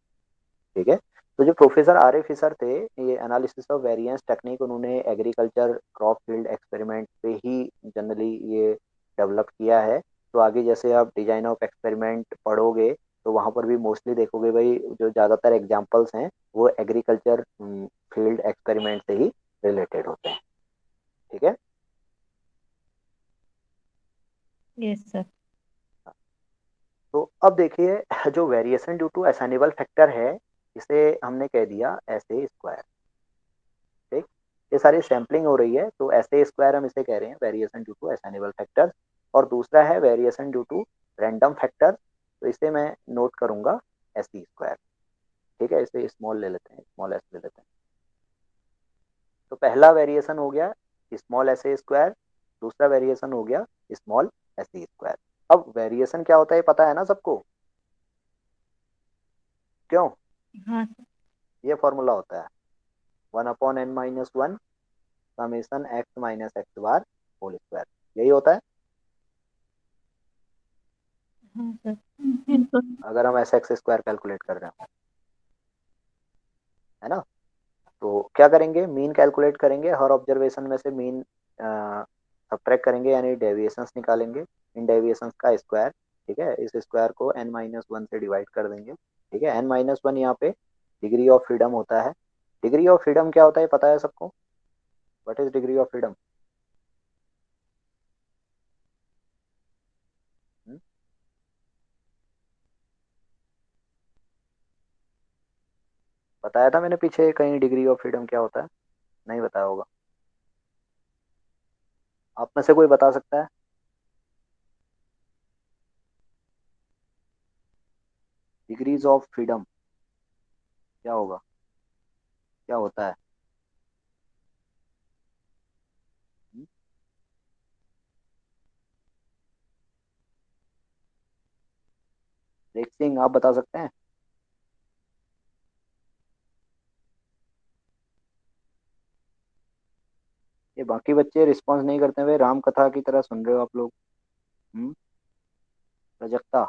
ठीक है, तो जो प्रोफेसर आर ए फिशर थे, ये एनालिसिस ऑफ वेरिएंस टेक्निक उन्होंने एग्रीकल्चर क्रॉप फील्ड एक्सपेरिमेंट पे ही जनरली ये डेवलप किया है। तो आगे जैसे आप डिजाइन ऑफ एक्सपेरिमेंट पढ़ोगे, तो वहाँ पर भी मोस्टली देखोगे भाई जो ज़्यादातर एग्जांपल्स हैं वो एग्रीकल्चर फील्ड एक्सपेरिमेंट से ही रिलेटेड होते हैं। ठीक है, यस सर। तो अब देखिए जो variation due to assignable factor है, इसे हमने कह दिया ऐसे स्क्वायर। ठीक, ये सारी सैम्पलिंग हो रही है, तो ऐसे स्क्वायर हम इसे कह रहे हैं variation due to assignable factor. और दूसरा है variation due to random factor, तो इसे मैं नोट करूंगा एस सी स्क्वायर। ठीक है, इसे स्मॉल ले लेते हैं, स्मॉल एस ले लेते हैं। तो पहला वेरिएशन हो गया स्मॉल एस ए स्क्वायर, दूसरा वेरिएशन हो गया स्मॉल एस सी स्क्वायर। अब वेरिएशन क्या होता है ये पता है ना सबको, क्यों। हाँ सर। ये फॉर्मूला होता है 1/n-1 summation X minus X bar whole square, यही होता है। हाँ सर। अगर हम एस एक्स स्क्वायर कैलकुलेट कर रहे हैं, है ना, तो क्या करेंगे, मीन कैलकुलेट करेंगे, हर ऑब्जर्वेशन में से मीन सब्ट्रैक्ट करेंगे, यानी डेविएशंस निकालेंगे, इन डेविएशंस का स्क्वायर। ठीक है, इस स्क्वायर को n-1 से डिवाइड कर देंगे। ठीक है, n-1 यहाँ पे डिग्री ऑफ फ्रीडम होता है। डिग्री ऑफ फ्रीडम क्या होता है पता है सबको, what is degree of freedom. बताया था मैंने पीछे कहीं डिग्री ऑफ फ्रीडम क्या होता है, नहीं बताया होगा, आप में से कोई बता सकता है। डिग्रीज ऑफ फ्रीडम क्या होगा, क्या होता है। देख सिंह आप बता सकते हैं। ये बाकी बच्चे रिस्पॉन्स नहीं करते हुए राम कथा की तरह सुन रहे हो आप लोग। हम्म, प्रजक्ता,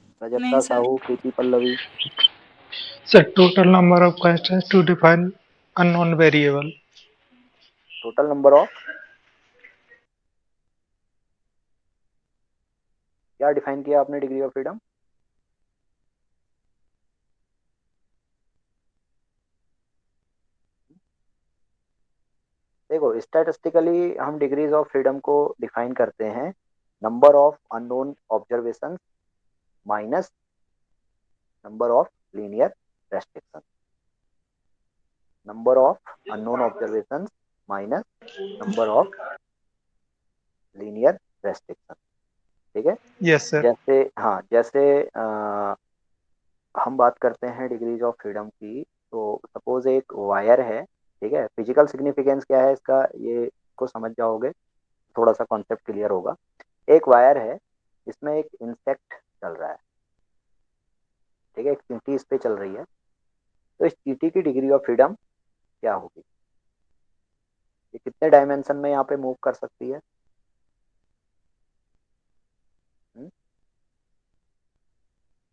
नहीं Prajakta sir. Sahu Preeti Pallavi. So total number of questions to define unknown variable. Total number of क्या डिफाइन किया आपने डिग्री ऑफ फ्रीडम। देखो स्टैटिस्टिकली हम डिग्रीज ऑफ फ्रीडम को डिफाइन करते हैं number of unknown observation minus number of linear restriction, number of unknown observation minus number of linear restriction. ठीक है, Yes, sir. जैसे हाँ जैसे हम बात करते हैं डिग्रीज ऑफ फ्रीडम की, तो सपोज एक वायर है। ठीक है, फिजिकल सिग्निफिकेंस क्या है इसका, ये को समझ जाओगे, थोड़ा सा कॉन्सेप्ट क्लियर होगा। एक वायर है, इसमें एक इंसेक्ट चल रहा है, ठीक है, एक चींटी इस पे चल रही है, तो इस चींटी की डिग्री ऑफ फ्रीडम क्या होगी? ये कितने डायमेंशन में यहाँ पे मूव कर सकती है? हम्म?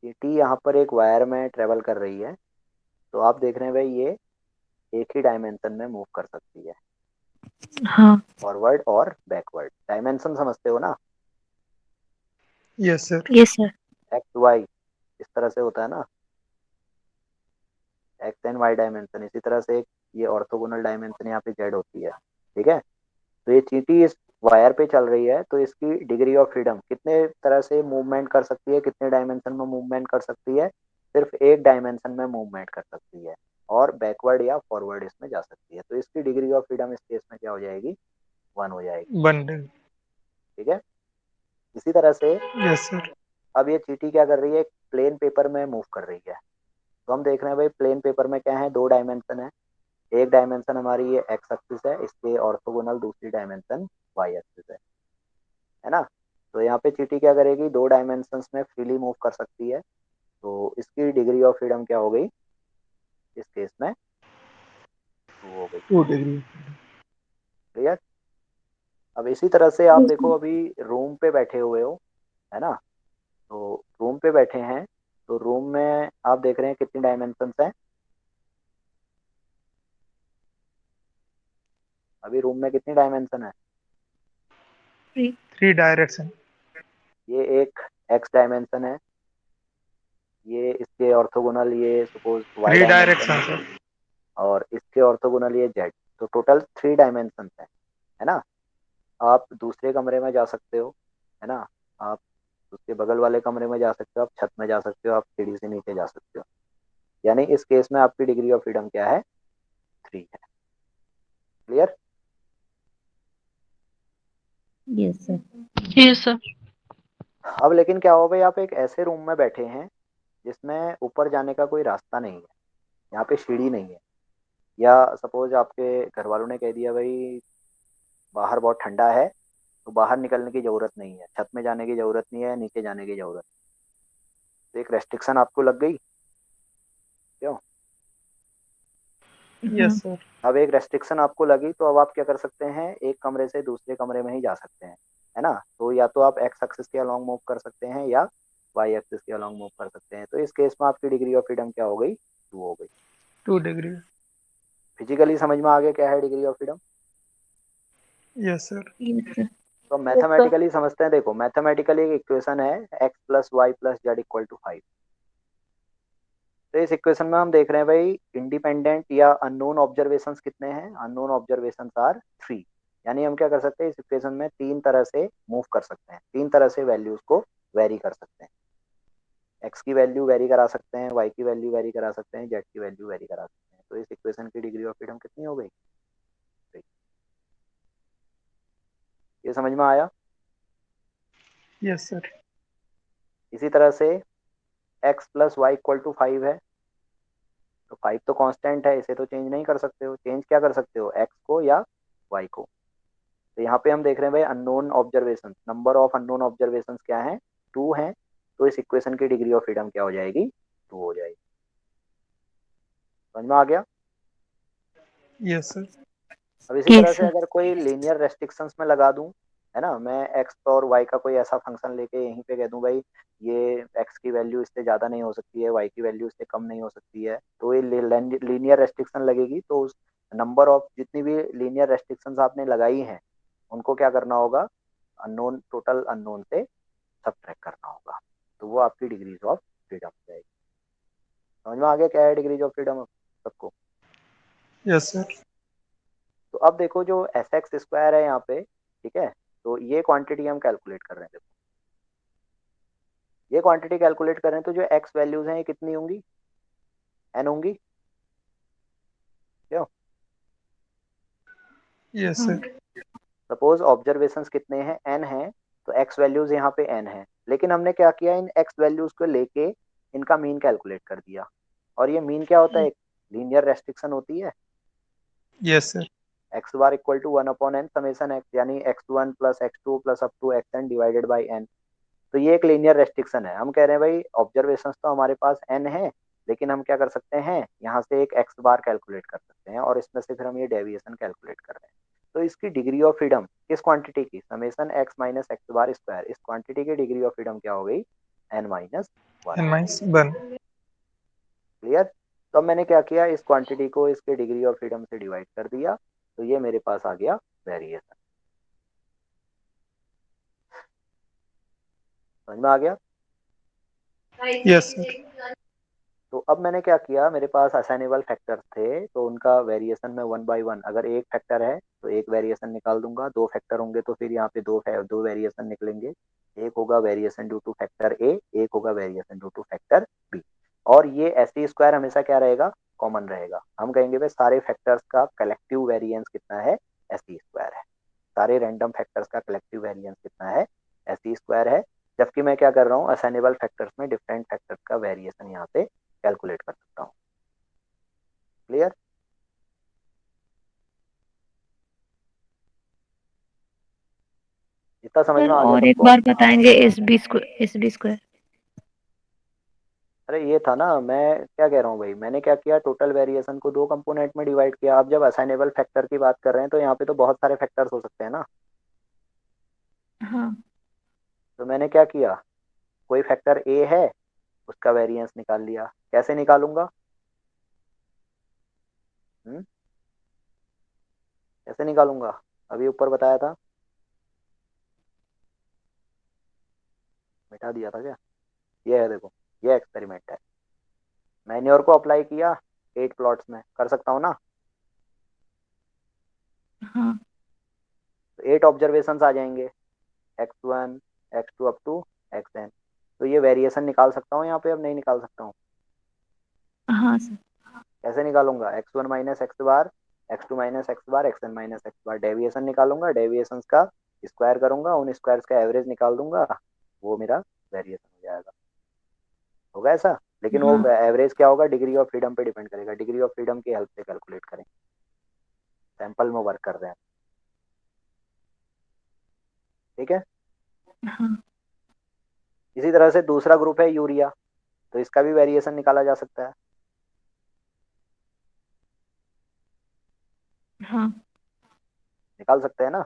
चींटी यहाँ पर एक वायर में ट्रेवल कर रही है, तो आप देख रहे हैं भाई ये एक ही डायमेंशन में मूव कर सकती है, हाँ। फॉरवर्ड और बैकवर्ड। डायमेंशन समझते हो ना? Yes, sir. Yes sir. X Y इस तरह से होता है ना, एक्स एंड वाई डायमेंशन, इसी तरह से एक ये ऑर्थोगोनल डायमेंशन यहाँ पे जेड होती है, ठीक है। तो ये चींटी इस वायर पे चल रही है, तो इसकी डिग्री ऑफ फ्रीडम कितने तरह से मूवमेंट कर सकती है, कितने डायमेंशन में मूवमेंट कर सकती है? सिर्फ एक डायमेंशन में मूवमेंट कर सकती है, और बैकवर्ड या फॉरवर्ड इसमें जा सकती है, तो इसकी डिग्री ऑफ फ्रीडम इस केस में क्या हो जाएगी? 1 हो जाएगी, Bundle. ठीक है। इसी तरह से Yes, sir. अब ये चींटी क्या कर रही है? एक प्लेन पेपर में मूव कर रही है, तो हम देख रहे हैं भाई प्लेन पेपर में क्या है, दो डायमेंशन है, एक डायमेंशन हमारी ये एक्स एक्सिस है, इसके ऑर्थोगोनल दूसरी डायमेंशन वाई एक्सिस है ना। तो यहाँ पे चींटी क्या करेगी? दो डायमेंशंस में फ्रीली मूव कर सकती है, तो इसकी डिग्री ऑफ फ्रीडम क्या हो गई इस केस में? 2 हो गई। 2 degree. क्लियर? अब इसी तरह से आप देखो, अभी रूम पे बैठे हुए हो, है ना, तो रूम पे बैठे हैं, तो रूम में आप देख रहे हैं कितनी डायमेंशंस हैं? अभी रूम में कितनी डायमेंशन है? 3 direction. ये एक एक्स डायमेंशन है, ये इसके ऑर्थोगोनल ये सपोज वाई 3 डायमेंशन direction, है, sir. और इसके ऑर्थोगोनल ये जेड, तो टोटल 3 डायमेंशन है ना। आप दूसरे कमरे में जा सकते हो, है ना, आप उसके बगल वाले कमरे में जा सकते हो, आप छत में जा सकते हो, आप सीढ़ी से नीचे जा सकते हो, यानी इस केस में आपकी डिग्री ऑफ फ्रीडम क्या है? 3 है। Clear? Yes sir. Yes sir. अब लेकिन क्या हो भाई, आप एक ऐसे रूम में बैठे हैं जिसमें ऊपर जाने का कोई रास्ता नहीं है, यहाँ पे सीढ़ी नहीं है, या सपोज आपके घर वालों ने कह दिया भाई बाहर बहुत ठंडा है, तो बाहर निकलने की जरूरत नहीं है, छत में जाने की जरूरत नहीं है, नीचे जाने की जरूरत नहीं, तो एक रेस्ट्रिक्शन आपको लग गई, क्यों? Yes, sir. अब एक रेस्ट्रिक्शन आपको लगी, तो अब आप क्या कर सकते हैं? एक कमरे से दूसरे कमरे में ही जा सकते हैं, है ना। तो या तो आप एक्स एक्सिस के अलोंग मूव कर सकते हैं, या वाई एक्सिस के अलोंग मूव कर सकते हैं, तो इस केस में आपकी डिग्री ऑफ फ्रीडम क्या हो गई? 2 हो गई। 2 degree. फिजिकली समझ में आ गया क्या है degree of freedom? Yes, sir. Yes sir. तो मैथमेटिकली समझते हैं, देखो मैथमेटिकली एक इक्वेशन है X plus Y plus Z equal to 5। तो इस इक्वेशन में हम देख रहे हैं भाई इंडिपेंडेंट या अननोन ऑब्जर्वेशंस कितने हैं? अननोन ऑब्जर्वेशंस आर 3, यानी हम क्या कर सकते हैं इस इक्वेशन में? तीन तरह से मूव कर सकते हैं, तीन तरह से वैल्यूज को वेरी कर सकते हैं। एक्स की वैल्यू वेरी करा सकते हैं, वाई की वैल्यू वेरी करा सकते हैं, जेड की वैल्यू वेरी करा सकते हैं, तो इस इक्वेशन की डिग्री ऑफ फ्रीडम कितनी हो गई? ये समझ में आया? Yes, sir. इसी तरह से X plus Y equal to 5 है, तो 5 तो कांस्टेंट है, इसे तो चेंज नहीं कर सकते हो, चेंज क्या कर सकते हो? एक्स को या वाई को। तो यहाँ पे हम देख रहे हैं भाई unknown observation, number of unknown observation क्या है? 2 है, तो इस इक्वेशन की डिग्री ऑफ फ्रीडम क्या हो जाएगी? 2 हो जाएगी। समझ में आ गया? Yes, sir. अब इसी तरह यस से सर। अगर कोई लीनियर रेस्ट्रिक्शंस में लगा दूं, है ना, मैं एक्स और वाई का कोई ऐसा फंक्शन लेके यहीं पे कह दूं भाई ये एक्स की वैल्यू इससे ज़्यादा नहीं हो सकती है, वाई की वैल्यू इससे कम नहीं हो सकती है, तो ये लीनियर रेस्ट्रिक्शन लगेगी, तो उस नंबर ऑफ जितनी भी लीनियर रेस्ट्रिक्शंस आपने लगाई हैं उनको क्या करना होगा? अननोन, टोटल अननोन से सब्ट्रैक्ट करना होगा, तो वो आपकी डिग्रीज ऑफ फ्रीडम हो जाएगी। समझ में आ गया क्या है डिग्रीज ऑफ फ्रीडम सबको? Yes, sir. तो अब देखो जो एस एक्स स्क्वायर है यहाँ पे, ठीक है, तो ये क्वांटिटी हम कैलकुलेट कर रहे हैं, देखो ये क्वांटिटी कैलकुलेट कर रहे हैं, तो जो एक्स वैल्यूज हैं ये कितनी होंगी? एन होंगी, क्यों? Yes, sir. सपोज ऑब्जर्वेशंस कितने हैं? एन है, तो एक्स वैल्यूज यहाँ पे एन है, लेकिन हमने क्या किया, इन एक्स वैल्यूज को लेके इनका मीन कैलकुलेट कर दिया, और ये मीन क्या होता है? एक लीनियर रेस्ट्रिक्शन होती है, Yes, sir. X bar equal to 1 upon N summation X, यानी x1 plus x2 plus up to xn divided by N, तो ये एक लीनियर रेस्ट्रिक्शन है। हम कह रहे हैं भाई ऑब्जर्वेशंस तो हमारे पास n है, लेकिन हम क्या कर सकते हैं, यहाँ से एक x बार कैलकुलेट कर सकते हैं और इसमें से फिर हम ये डेविएशन कैलकुलेट कर रहे हैं। तो इसकी डिग्री ऑफ फ्रीडम किस क्वांटिटी की, summation x minus X bar square, इस क्वांटिटी की डिग्री ऑफ फ्रीडम क्या हो गई, n minus one. n minus 1. Clear. तो अब मैंने क्या किया, इस क्वांटिटी को इसके डिग्री ऑफ फ्रीडम से डिवाइड कर दिया, तो ये मेरे पास आ गया वेरिएशन। समझ में आ गया। Yes, sir. तो अब मैंने क्या किया, मेरे पास असाइनेबल फैक्टर थे तो उनका वेरिएशन में वन बाय वन, अगर एक फैक्टर है तो एक वेरिएशन निकाल दूंगा, दो फैक्टर होंगे तो फिर यहाँ पे दो वेरिएशन निकलेंगे। एक होगा variation due to factor A, एक होगा variation due to factor B. और ये एस स्क्वायर हमेशा क्या रहेगा, कॉमन रहेगा। हम कहेंगे भाई सारे फैक्टर्स का कलेक्टिव वेरिएंस कितना है, एस स्क्वायर है। सारे रैंडम फैक्टर्स का कलेक्टिव वेरिएंस कितना है, एस स्क्वायर है। जबकि मैं क्या कर रहा हूँ, असाइनेबल फैक्टर्स में डिफरेंट फैक्टर्स का वेरिएशन यहाँ पे कैलकुलेट कर सकता हूँ। क्लियर। इतना समझ सर में आ गया और एक सबको। बार बताएंगे एस बी स्क्वायर। अरे ये था ना, मैं क्या कह रहा हूँ भाई, मैंने क्या किया, टोटल वेरिएशन को दो कंपोनेंट में डिवाइड किया। अब जब असाइनेबल फैक्टर की बात कर रहे हैं तो यहाँ पे तो बहुत सारे फैक्टर्स हो सकते हैं ना। हाँ। तो मैंने क्या किया, कोई फैक्टर ए है उसका वेरिएंस निकाल लिया। कैसे निकालूंगा, हम्म, कैसे निकालूंगा, अभी ऊपर बताया था, मिटा दिया था क्या। ये है देखो, ये एक्सपेरिमेंट है, मैंने और को अप्लाई किया 8 प्लॉट्स में, कर सकता हूँ ना। हाँ। तो 8 ऑब्जर्वेशन आ जाएंगे, x1 x2 up to xn। तो ये वेरिएशन निकाल सकता हूँ यहाँ पे, अब नहीं निकाल सकता हूँ। हाँ सर। कैसे निकालूंगा, x1 माइनस एक्स बार, x2 माइनस एक्स बार, xn माइनस एक्स बार, डेविएशन निकालूंगा, डेविएशन का स्क्वायर करूंगा, उन स्क्वायर्स का एवरेज निकाल दूंगा, वो मेरा वेरिएशन हो जाएगा। होगा ऐसा। लेकिन वो हाँ। एवरेज क्या होगा, डिग्री ऑफ फ्रीडम पे डिपेंड करेगा, डिग्री ऑफ फ्रीडम की हेल्प से कैलकुलेट करेंगे, सैंपल में वर्क कर रहे हैं। ठीक है। हाँ। इसी तरह से दूसरा ग्रुप है यूरिया, तो इसका भी वेरिएशन निकाला जा सकता है। हाँ। निकाल सकते हैं ना।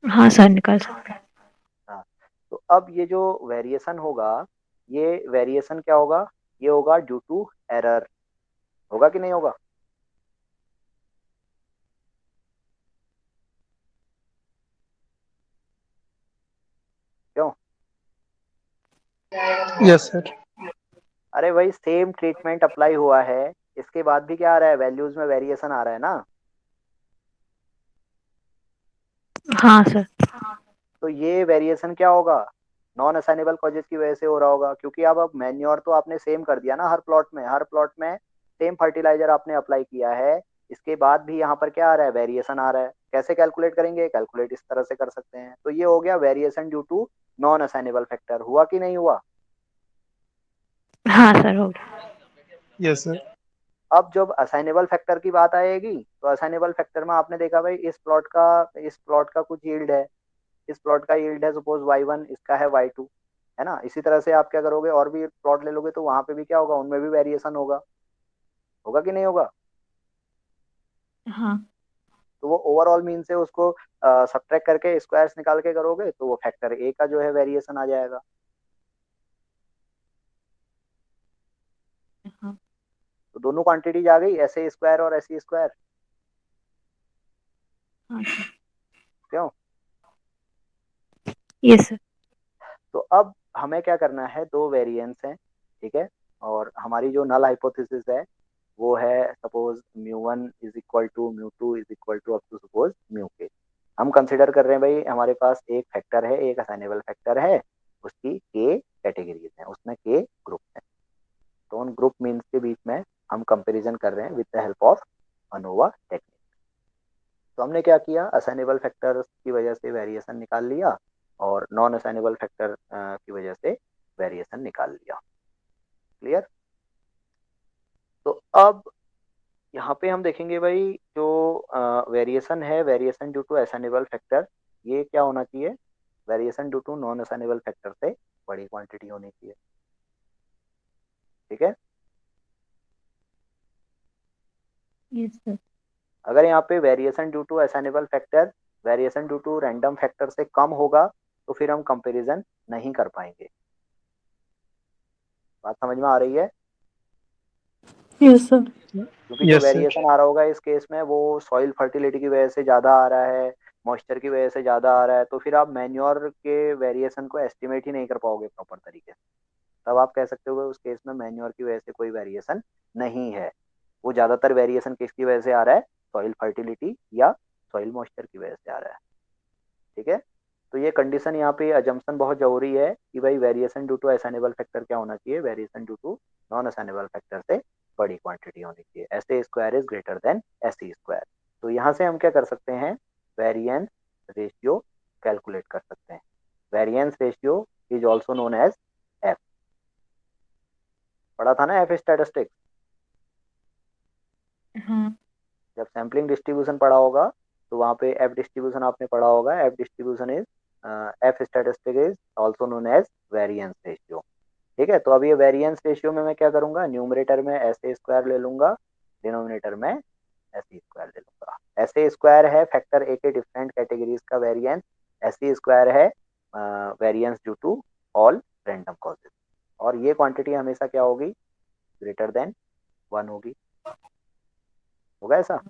हाँ सर निकाल सकते हैं। हाँ। तो अब ये जो वेरिएशन होगा, ये वेरिएशन क्या होगा, ये होगा ड्यू टू एरर। होगा कि नहीं होगा। क्यों। Yes, sir. अरे भाई सेम ट्रीटमेंट अप्लाई हुआ है, इसके बाद भी क्या आ रहा है, वैल्यूज में वेरिएशन आ रहा है ना। हाँ सर। तो ये वेरिएशन क्या होगा, नॉन असाइनेबल कॉजेज की वजह से हो रहा होगा, क्योंकि अब मैन्योर तो आपने सेम कर दिया ना, हर प्लॉट में सेम फर्टिलाइजर आपने अप्लाई किया है। इसके बाद भी यहाँ पर क्या आ रहा है, वेरिएशन आ रहा है। कैसे कैलकुलेट करेंगे, कैलकुलेट इस तरह से कर सकते हैं। तो ये हो गया variation due to non assignable factor. हुआ कि नहीं हुआ। हाँ सर हो गया। Yes, sir. अब जब असाइनेबल फैक्टर की बात आएगी, तो असाइनेबल फैक्टर में आपने देखा भाई इस प्लॉट का कुछ यील्ड है, इस प्लॉट का यील्ड है सपोज y1, इसका है y2, है ना। इसी तरह से आप क्या करोगे, और भी प्लॉट ले लोगे तो वहां पे भी क्या होगा, उनमें भी वेरिएशन होगा। होगा कि नहीं होगा। हाँ। तो वो ओवरऑल मीन से उसको सब्ट्रैक्ट करके स्क्वायर्स निकाल के करोगे तो वो फैक्टर ए का जो है वेरिएशन आ जाएगा। हाँ। तो दोनों क्वांटिटीज आ गई, एस ए स्क्वायर और एस सी स्क्वायर। हाँ सर। क्यों। Yes sir. तो अब हमें क्या करना है, दो वेरिएंस हैं, ठीक है। और हमारी जो नल हाइपोथेसिस है वो है suppose μ1 is equal to μ2 is equal to up to suppose μk। हम कंसिडर कर रहे हैं भाई हमारे पास एक फैक्टर है, एक असाइनेबल फैक्टर है, उसकी के कैटेगरीज हैं, उसमें के ग्रुप हैं। तो उन ग्रुप मीन्स के बीच में हम कंपैरिजन कर रहे हैं with the help of ANOVA technique. तो हमने क्या किया, असाइनेबल फैक्टर की वजह से वेरिएशन निकाल लिया और नॉन असाइनेबल फैक्टर की वजह से वेरिएशन निकाल लिया। क्लियर। तो अब यहाँ पे हम देखेंगे भाई, जो वेरिएशन है, variation due to assignable factor, ये क्या होना चाहिए, variation due to non assignable factor से बड़ी क्वांटिटी होनी चाहिए। ठीक है। Yes sir. अगर यहाँ पे variation due to assignable factor variation due to random factor से कम होगा तो फिर हम कंपैरिजन नहीं कर पाएंगे। बात समझ में आ रही है? Yes sir. क्योंकि जो Yes, sir. वेरिएशन आ रहा होगा इस केस में वो सॉइल फर्टिलिटी की वजह से ज़्यादा आ रहा है, मॉइस्चर की वजह से ज़्यादा आ रहा है, तो फिर आप मैन्योर के वेरिएशन को एस्टिमेट ही नहीं कर पाओगे प्रॉपर तरीके से। तब आप कह सकते हो उस केस में मैन्योर की वजह से कोई वेरिएशन नहीं है। वो ज़्यादातर वेरिएशन किसकी वजह से आ रहा है? सॉइल फर्टिलिटी या सॉइल मॉइस्चर की वजह से आ रहा है। ठीक है। तो ये कंडीशन यहाँ पे अजम्पशन बहुत जरूरी है कि भाई variation due to assignable factor क्या होना चाहिए? Variation due to non assignable factor से बड़ी क्वांटिटी होनी चाहिए। S A square is greater than S C square. तो यहाँ से हम क्या कर सकते हैं? वेरिएंस रेशियो कैलकुलेट कर सकते हैं। Variance ratio is also known as F. पढ़ा था ना एफ स्टैटिस्टिक्स? हाँ। जब सैम्पलिंग डिस्ट्रीब्यूशन पढ़ा होगा तो वहाँ पे एफ डिस्ट्रीब्यूशन आपने पढ़ा होगा। F distribution is F statistic is also known as variance ratio. ठीक है। तो अब ये वेरिएंस रेशियो में मैं क्या करूंगा? न्यूमरेटर में एस ए स्क्वायर ले लूंगा, डिनोमिनेटर में एस सी स्क्वायर ले लूंगा। एस ए स्क्वायर है फैक्टर ए के डिफरेंट कैटेगरीज का वेरिएंस, एस सी स्क्वायर है variance due to all random causes. और ये क्वांटिटी हमेशा क्या होगी? ग्रेटर देन 1 होगी। होगा ऐसा?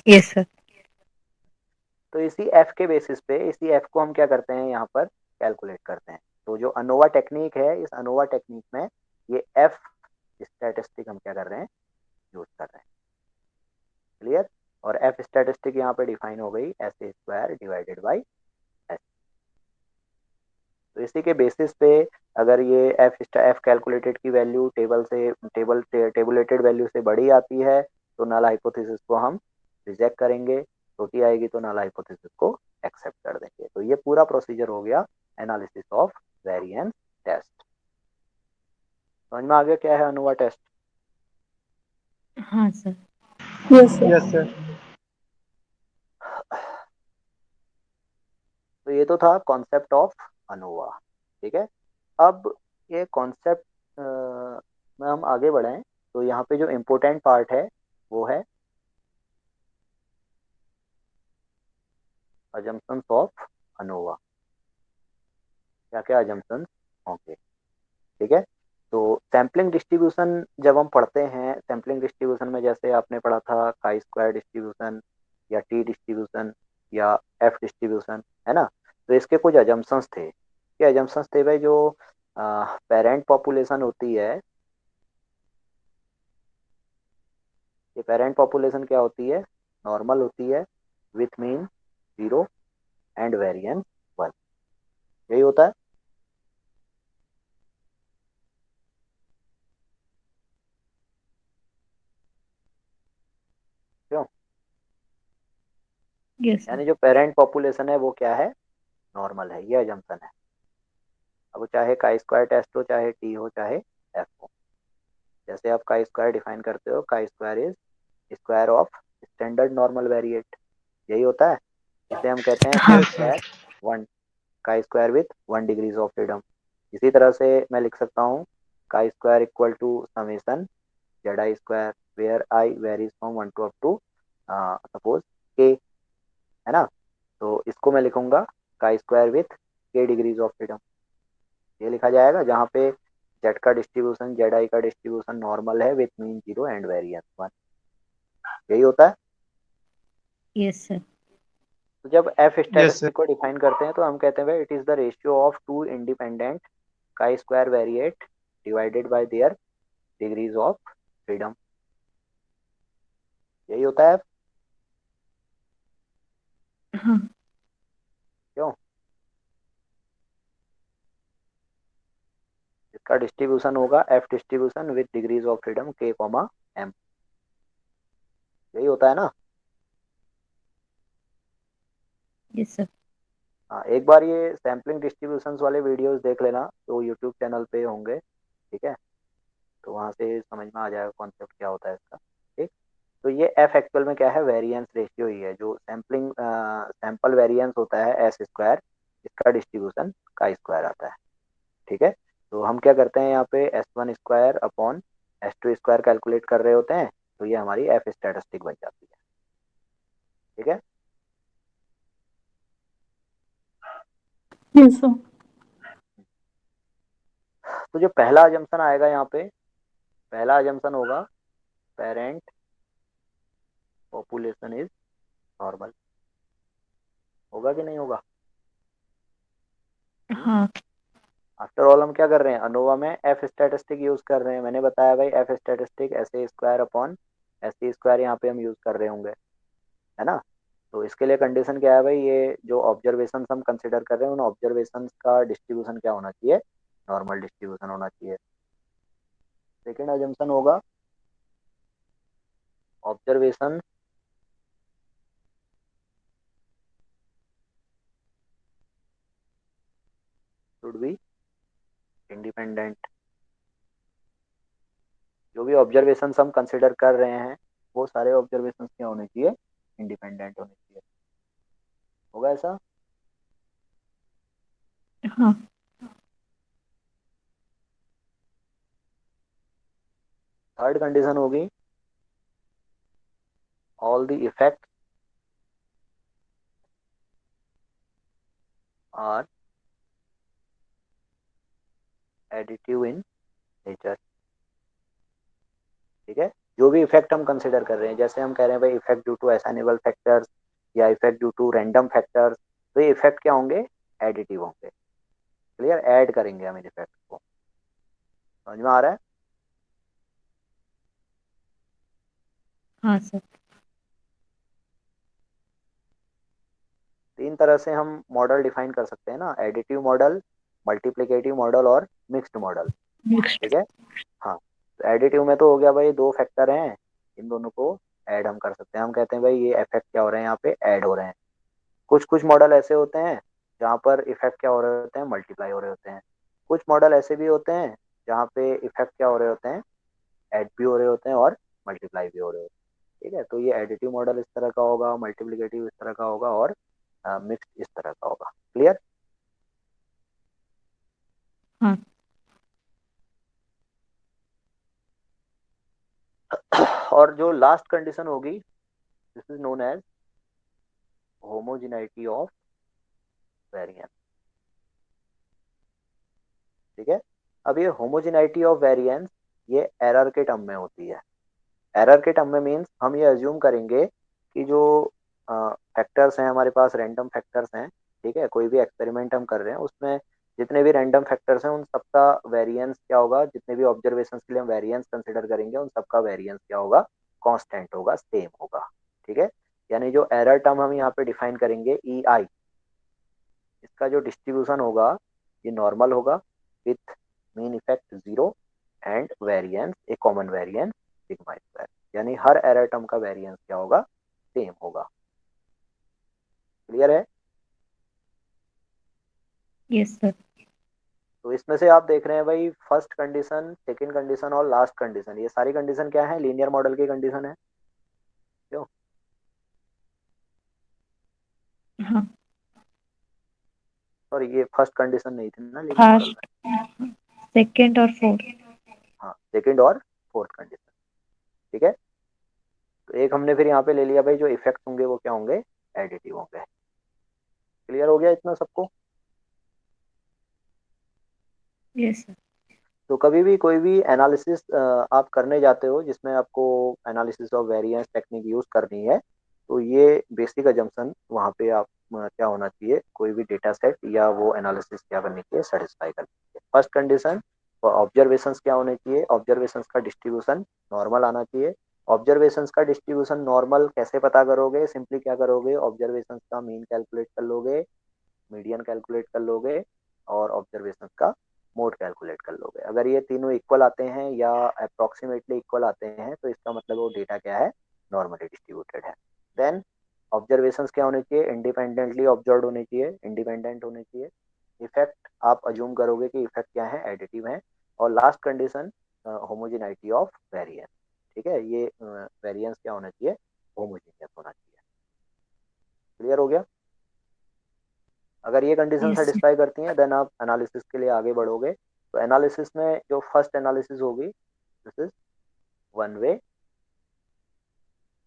Yes sir. तो इसी एफ के बेसिस पे इसी एफ को हम क्या करते हैं यहाँ पर? कैलकुलेट करते हैं। तो जो अनोवा टेक्निक है इस अनोवा टेक्निक में ये एफ स्टैटिस्टिक हम क्या कर रहे हैं? यूज कर रहे हैं। क्लियर? और एफ स्टैटिस्टिक यहाँ पे डिफाइन हो गई S A square divided by S. तो इसी के बेसिस पे अगर ये एफ कैलकुलेटेड की वैल्यू टेबुलेटेड वैल्यू से बड़ी आती है तो नल हाइपोथेसिस को हम रिजेक्ट करेंगे, छोटी आएगी तो नल हाइपोथेसिस को एक्सेप्ट कर देंगे। तो ये पूरा प्रोसीजर हो गया एनालिसिस ऑफ वेरिएंस टेस्ट। समझ में आ गया क्या है अनोवा टेस्ट? हाँ sir. Yes sir. Yes, sir. तो ये तो था कॉन्सेप्ट ऑफ अनोवा। ठीक है। अब ये कॉन्सेप्ट में हम आगे बढ़ें तो यहाँ पे जो इम्पोर्टेंट पार्ट है वो है अजम्पशंस ऑफ अनोवा। क्या क्या अजम्पशंस होंगे? ठीक है। तो सैम्पलिंग डिस्ट्रीब्यूशन जब हम पढ़ते हैं, सैम्पलिंग डिस्ट्रीब्यूशन में जैसे आपने पढ़ा था काई स्क्वायर डिस्ट्रीब्यूशन या टी डिस्ट्रीब्यूशन या एफ डिस्ट्रीब्यूशन, है ना? तो इसके कुछ अजम्पशंस थे। ये अजम्पशंस थे भाई, जो पेरेंट पॉपुलेशन होती है, ये पेरेंट पॉपुलेशन क्या होती है? नॉर्मल होती है विथ मीन 0 एंड वेरिएंस 1। यही होता है। क्यों? Yes sir. यानी जो पेरेंट पॉपुलेशन है वो क्या है? नॉर्मल है। ये अजम्पशन है। अब वो चाहे काई स्क्वायर टेस्ट हो, चाहे टी हो, चाहे एफ हो। जैसे आप काई स्क्वायर डिफाइन करते हो, chi square is square of standard normal variate. यही होता है। इसे हम कहते हैं काई हाँ। Yes, sir. Square one, chi square with 1 degrees of freedom. इसी तरह से मैं लिख सकता हूँ chi square equal to summation Z I square where I varies from 1 to up to suppose K, है ना? तो इसको मैं लिखूंगा chi square with K degrees of freedom. ये लिखा जाएगा जहाँ पे जेड का डिस्ट्रीब्यूशन, जेड आई का डिस्ट्रीब्यूशन नॉर्मल है विथ मीन 0 एंड वेरिएंस 1। यही होता है। Yes sir. तो जब एफ Yes, sir. स्टैटिस्टिक को डिफाइन करते हैं तो हम कहते हैं भाई it is the ratio of two independent chi square variate divided by their degrees of freedom. यही होता है। हाँ। क्यों? इसका डिस्ट्रीब्यूशन होगा F distribution with degrees of freedom K comma M. यही होता है ना? Yes sir. हाँ, एक बार ये सैम्पलिंग डिस्ट्रीब्यूशंस वाले वीडियोस देख लेना, तो यूट्यूब चैनल पे होंगे। ठीक है। तो वहाँ से समझ में आ जाएगा कॉन्सेप्ट क्या होता है इसका। ठीक। तो ये एफ एक्चुअल में क्या है? वेरिएंस रेशियो ही है। जो सैम्पलिंग सैंपल वेरिएंस होता है एस स्क्वायर, इसका डिस्ट्रीब्यूशन का स्क्वायर आता है। ठीक है, तो हम क्या करते हैं यहाँ पे S1 square upon S2 square calculate कर रहे होते हैं, तो ये हमारी एफ स्टैटिस्टिक बन जाती है। ठीक है, यस सर। तो जो पहला अजम्पशन आएगा यहाँ पे, पहला अजम्पशन होगा पेरेंट पॉपुलेशन इज नॉर्मल। होगा कि नहीं होगा? हाँ। आफ्टर ऑल हम क्या कर रहे हैं, अनोवा में एफ स्टैटिस्टिक यूज कर रहे हैं। मैंने बताया भाई एफ स्टैटिस्टिक ऐसे स्क्वायर अपॉन एस स्क्वायर यहाँ पे हम यूज कर रहे होंगे, है ना। तो इसके लिए कंडीशन क्या है भाई, ये जो ऑब्जर्वेशन हम कंसिडर कर रहे हैं उन ऑब्जर्वेशन का डिस्ट्रीब्यूशन क्या होना चाहिए, नॉर्मल डिस्ट्रीब्यूशन होना चाहिए। सेकेंड अजम्पशन होगा ऑब्जर्वेशन शुड बी इंडिपेंडेंट। जो भी ऑब्जर्वेशन हम कंसिडर कर रहे हैं वो सारे ऑब्जर्वेशन क्या होने चाहिए, इंडिपेंडेंट होने चाहिए। होगा ऐसा? हाँ। थर्ड कंडीशन होगी all the effect are additive in nature. ठीक है, जो भी इफेक्ट हम कंसिडर कर रहे हैं, जैसे हम कह रहे हैं भाई effect due to assignable factors या effect due to random factors, तो ये इफेक्ट क्या होंगे, एडिटिव होंगे। क्लियर, ऐड करेंगे हम इन इफेक्ट को। समझ में आ रहा है? हाँ सर। तीन तरह से हम मॉडल डिफाइन कर सकते हैं ना, एडिटिव मॉडल, मल्टीप्लिकेटिव मॉडल और मिक्स्ड मॉडल। नेक्स्ट। ठीक है, हाँ। तो एडिटिव में तो हो गया भाई, दो फैक्टर हैं, इन दोनों को ऐड हम कर सकते हैं। हम कहते हैं भाई ये इफेक्ट क्या हो रहे हैं, यहाँ पे ऐड हो रहे हैं। कुछ कुछ मॉडल ऐसे होते हैं जहाँ पर इफेक्ट क्या हो रहे होते हैं, मल्टीप्लाई हो रहे होते हैं। कुछ मॉडल ऐसे भी होते हैं जहाँ पे इफेक्ट क्या हो रहे होते हैं, ऐड भी हो रहे होते हैं और मल्टीप्लाई भी हो रहे होते हैं। ठीक है, तो ये एडिटिव मॉडल इस तरह का होगा, मल्टीप्लिकेटिव इस तरह का होगा और मिक्स इस तरह का होगा। क्लियर? हाँ। और जो लास्ट कंडीशन होगी, this is known as homogeneity of variance. ठीक है, अब ये होमोजेनिटी ऑफ वेरिएंस ये एरर के टर्म में होती है। एरर के टर्म में मीन्स हम ये अज्यूम करेंगे कि जो फैक्टर्स हैं हमारे पास, रैंडम फैक्टर्स हैं, ठीक है, कोई भी एक्सपेरिमेंट हम कर रहे हैं उसमें जितने भी रैंडम फैक्टर्स हैं उन सबका वेरिएंस क्या होगा, जितने भी ऑब्जर्वेशंस के लिए हम वेरिएंस कंसिडर करेंगे उन सबका वेरिएंस क्या होगा, कांस्टेंट होगा, सेम होगा। ठीक है, यानी जो एरर टर्म हम यहाँ पे डिफाइन करेंगे ई आई, इसका जो डिस्ट्रीब्यूशन होगा ये नॉर्मल होगा with mean effect zero and variance A common variance sigma square. यानी हर एरर टर्म का वेरिएंस क्या होगा, सेम होगा। क्लियर है? Yes sir. तो इसमें से आप देख रहे हैं भाई, फर्स्ट कंडीशन, सेकंड कंडीशन और लास्ट कंडीशन, ये सारी कंडीशन क्या है, लीनियर मॉडल की कंडीशन है। क्यों? हाँ। और ये फर्स्ट कंडीशन नहीं थी ना लीनियर मॉडल में। फर्स्ट, सेकंड और फोर्थ। हाँ, सेकंड और फोर्थ कंडीशन। ठीक है, तो एक हमने फिर यहाँ पे ले लिया भाई, जो इफेक्ट होंगे वो क्या होंगे, एडिटिव होंगे। क्लियर हो गया इतना सबको? Yes sir. तो कभी भी कोई भी एनालिसिस आप करने जाते हो जिसमें आपको analysis of variance technique use करनी है, तो ये बेसिक अजम्पशन वहाँ पे आप क्या होना चाहिए, कोई भी डेटा सेट या वो एनालिसिस क्या करनी चाहिए, सेटिस्फाई करनी चाहिए। फर्स्ट कंडीशन, ऑब्जर्वेशंस क्या होने चाहिए, ऑब्जर्वेशंस का डिस्ट्रीब्यूशन नॉर्मल आना चाहिए। ऑब्जर्वेशंस का डिस्ट्रीब्यूशन नॉर्मल कैसे पता करोगे, सिंपली क्या करोगे, ऑब्जर्वेशंस का मीन कैलकुलेट कर लोगे, मीडियन कैलकुलेट कर लोगे और ऑब्जर्वेशन का मोड कैलकुलेट कर लोगे। अगर ये तीनों इक्वल आते हैं या अप्रोक्सीमेटली इक्वल आते हैं तो इसका मतलब वो डेटा क्या है, नॉर्मली डिस्ट्रीब्यूटेड है। देन ऑब्जर्वेशंस क्या होने चाहिए, इंडिपेंडेंटली ऑब्जर्व होने चाहिए, इंडिपेंडेंट होने चाहिए। इफेक्ट आप अज्यूम करोगे कि इफेक्ट क्या है, एडिटिव है। और last condition, homogeneity of variance. ठीक है, ये वेरिएंस क्या होना चाहिए, होमोजेनियस होना चाहिए। क्लियर हो गया? अगर ये कंडीशन यस सर। सेटिस्फाई करती हैं देन आप एनालिसिस के लिए आगे बढ़ोगे। तो एनालिसिस में जो फर्स्ट एनालिसिस होगी this is one way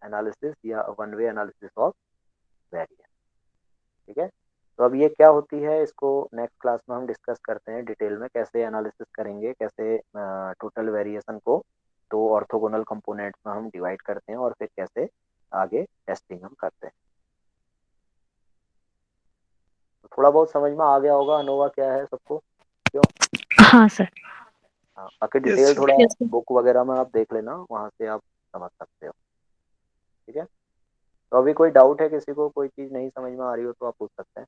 analysis या one way analysis of variance. ठीक है। तो अब ये क्या होती है इसको नेक्स्ट क्लास में हम डिस्कस करते हैं डिटेल में, कैसे एनालिसिस करेंगे, कैसे टोटल वेरिएशन को दो ऑर्थोगोनल कंपोनेंट्स में हम डिवाइड करते हैं और फिर कैसे आगे टेस्टिंग हम करते हैं। तो थोड़ा बहुत समझ में आ गया होगा अनोवा क्या है सबको, क्यों? हाँ सर। हाँ, बाकी Yes, डिटेल sir. थोड़ा यस सर। बुक वगैरह में आप देख लेना, वहाँ से आप समझ सकते हो। ठीक है। तो अभी कोई डाउट है किसी को, कोई चीज़ नहीं समझ में आ रही हो तो आप पूछ सकते हैं।